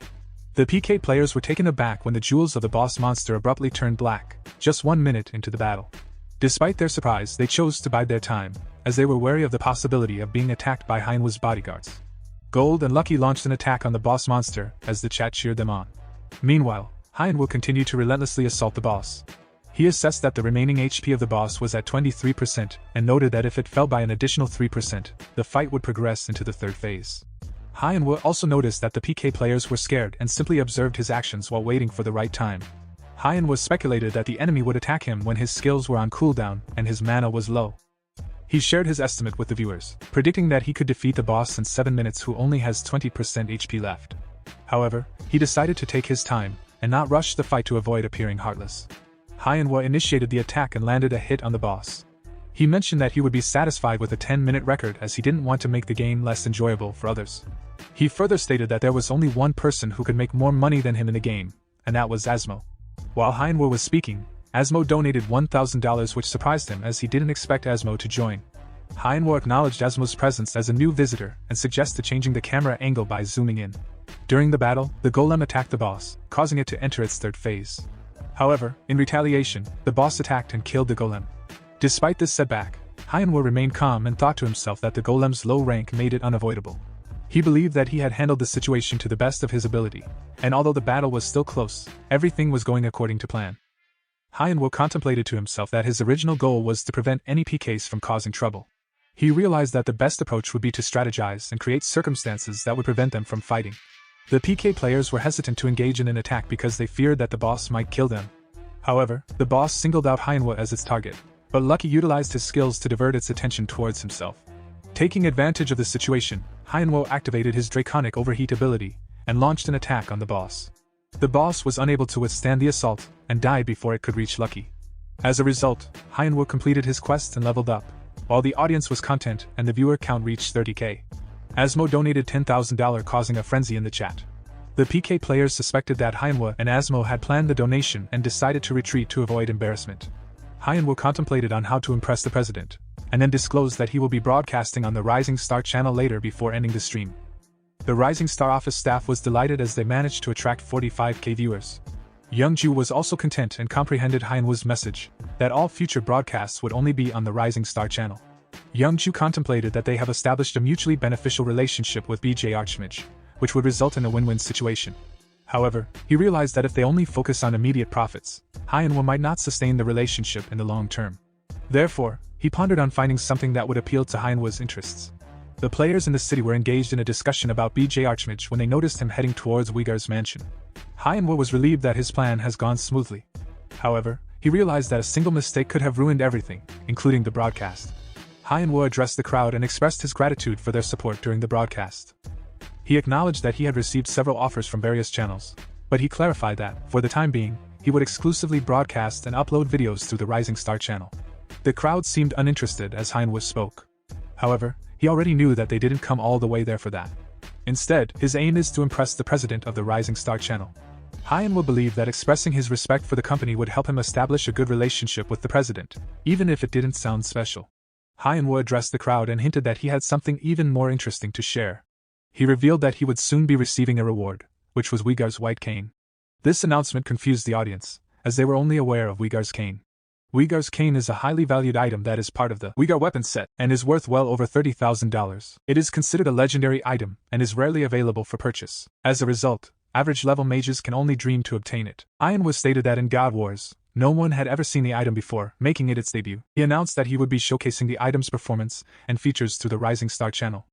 The PK players were taken aback when the jewels of the boss monster abruptly turned black, just 1 minute into the battle. Despite their surprise, they chose to bide their time, as they were wary of the possibility of being attacked by HyeonWoo's bodyguards. Gold and Lucky launched an attack on the boss monster as the chat cheered them on. Meanwhile, HyeonWoo continued to relentlessly assault the boss. He assessed that the remaining HP of the boss was at 23% and noted that if it fell by an additional 3%, the fight would progress into the third phase. HyeonWoo also noticed that the PK players were scared and simply observed his actions while waiting for the right time. HyeonWoo speculated that the enemy would attack him when his skills were on cooldown and his mana was low. He shared his estimate with the viewers, predicting that he could defeat the boss in 7 minutes who only has 20% HP left. However, he decided to take his time and not rush the fight to avoid appearing heartless. HyeonWoo initiated the attack and landed a hit on the boss. He mentioned that he would be satisfied with a 10-minute record as he didn't want to make the game less enjoyable for others. He further stated that there was only one person who could make more money than him in the game, and that was Asmo. While HyeonWoo was speaking, Asmo donated $1,000, which surprised him as he didn't expect Asmo to join. HyeonWoo acknowledged Asmo's presence as a new visitor and suggested changing the camera angle by zooming in. During the battle, the golem attacked the boss, causing it to enter its third phase. However, in retaliation, the boss attacked and killed the golem. Despite this setback, HyeonWoo remained calm and thought to himself that the golem's low rank made it unavoidable. He believed that he had handled the situation to the best of his ability, and although the battle was still close, everything was going according to plan. HyeonWoo contemplated to himself that his original goal was to prevent any PKs from causing trouble. He realized that the best approach would be to strategize and create circumstances that would prevent them from fighting. The PK players were hesitant to engage in an attack because they feared that the boss might kill them. However, the boss singled out HyeonWoo as its target, but Lucky utilized his skills to divert its attention towards himself. Taking advantage of the situation, HyeonWoo activated his draconic overheat ability and launched an attack on the boss. The boss was unable to withstand the assault and died before it could reach Lucky. As a result, HyeonWoo completed his quest and leveled up, while the audience was content and the viewer count reached 30k. Asmo donated $10,000, causing a frenzy in the chat. The PK players suspected that HyeonWoo and Asmo had planned the donation and decided to retreat to avoid embarrassment. HyeonWoo contemplated on how to impress the president, and then disclosed that he will be broadcasting on the Rising Star channel later before ending the stream. The Rising Star office staff was delighted as they managed to attract 45k viewers. Jung was also content and comprehended HyeonWoo's message, that all future broadcasts would only be on the Rising Star channel. Jung contemplated that they have established a mutually beneficial relationship with BJ Arcmage, which would result in a win-win situation. However, he realized that if they only focus on immediate profits, HyeonWoo might not sustain the relationship in the long term. Therefore, he pondered on finding something that would appeal to HyeonWoo's interests. The players in the city were engaged in a discussion about BJ Arcmage when they noticed him heading towards Uyghur's mansion. HyeonWoo was relieved that his plan has gone smoothly. However, he realized that a single mistake could have ruined everything, including the broadcast. HyeonWoo addressed the crowd and expressed his gratitude for their support during the broadcast. He acknowledged that he had received several offers from various channels, but he clarified that, for the time being, he would exclusively broadcast and upload videos through the Rising Star channel. The crowd seemed uninterested as HyeonWoo spoke. However, he already knew that they didn't come all the way there for that. Instead, his aim is to impress the president of the Rising Star channel. HyeonWoo believed that expressing his respect for the company would help him establish a good relationship with the president, even if it didn't sound special. HyeonWoo addressed the crowd and hinted that he had something even more interesting to share. He revealed that he would soon be receiving a reward, which was Uyghur's white cane. This announcement confused the audience, as they were only aware of Uyghur's cane. Uyghur's cane is a highly valued item that is part of the Uyghur weapon set and is worth well over $30,000. It is considered a legendary item and is rarely available for purchase. As a result, average-level mages can only dream to obtain it. HyeonWoo stated that in God Wars, no one had ever seen the item before, making it its debut. He announced that he would be showcasing the item's performance and features through the Rising Star channel.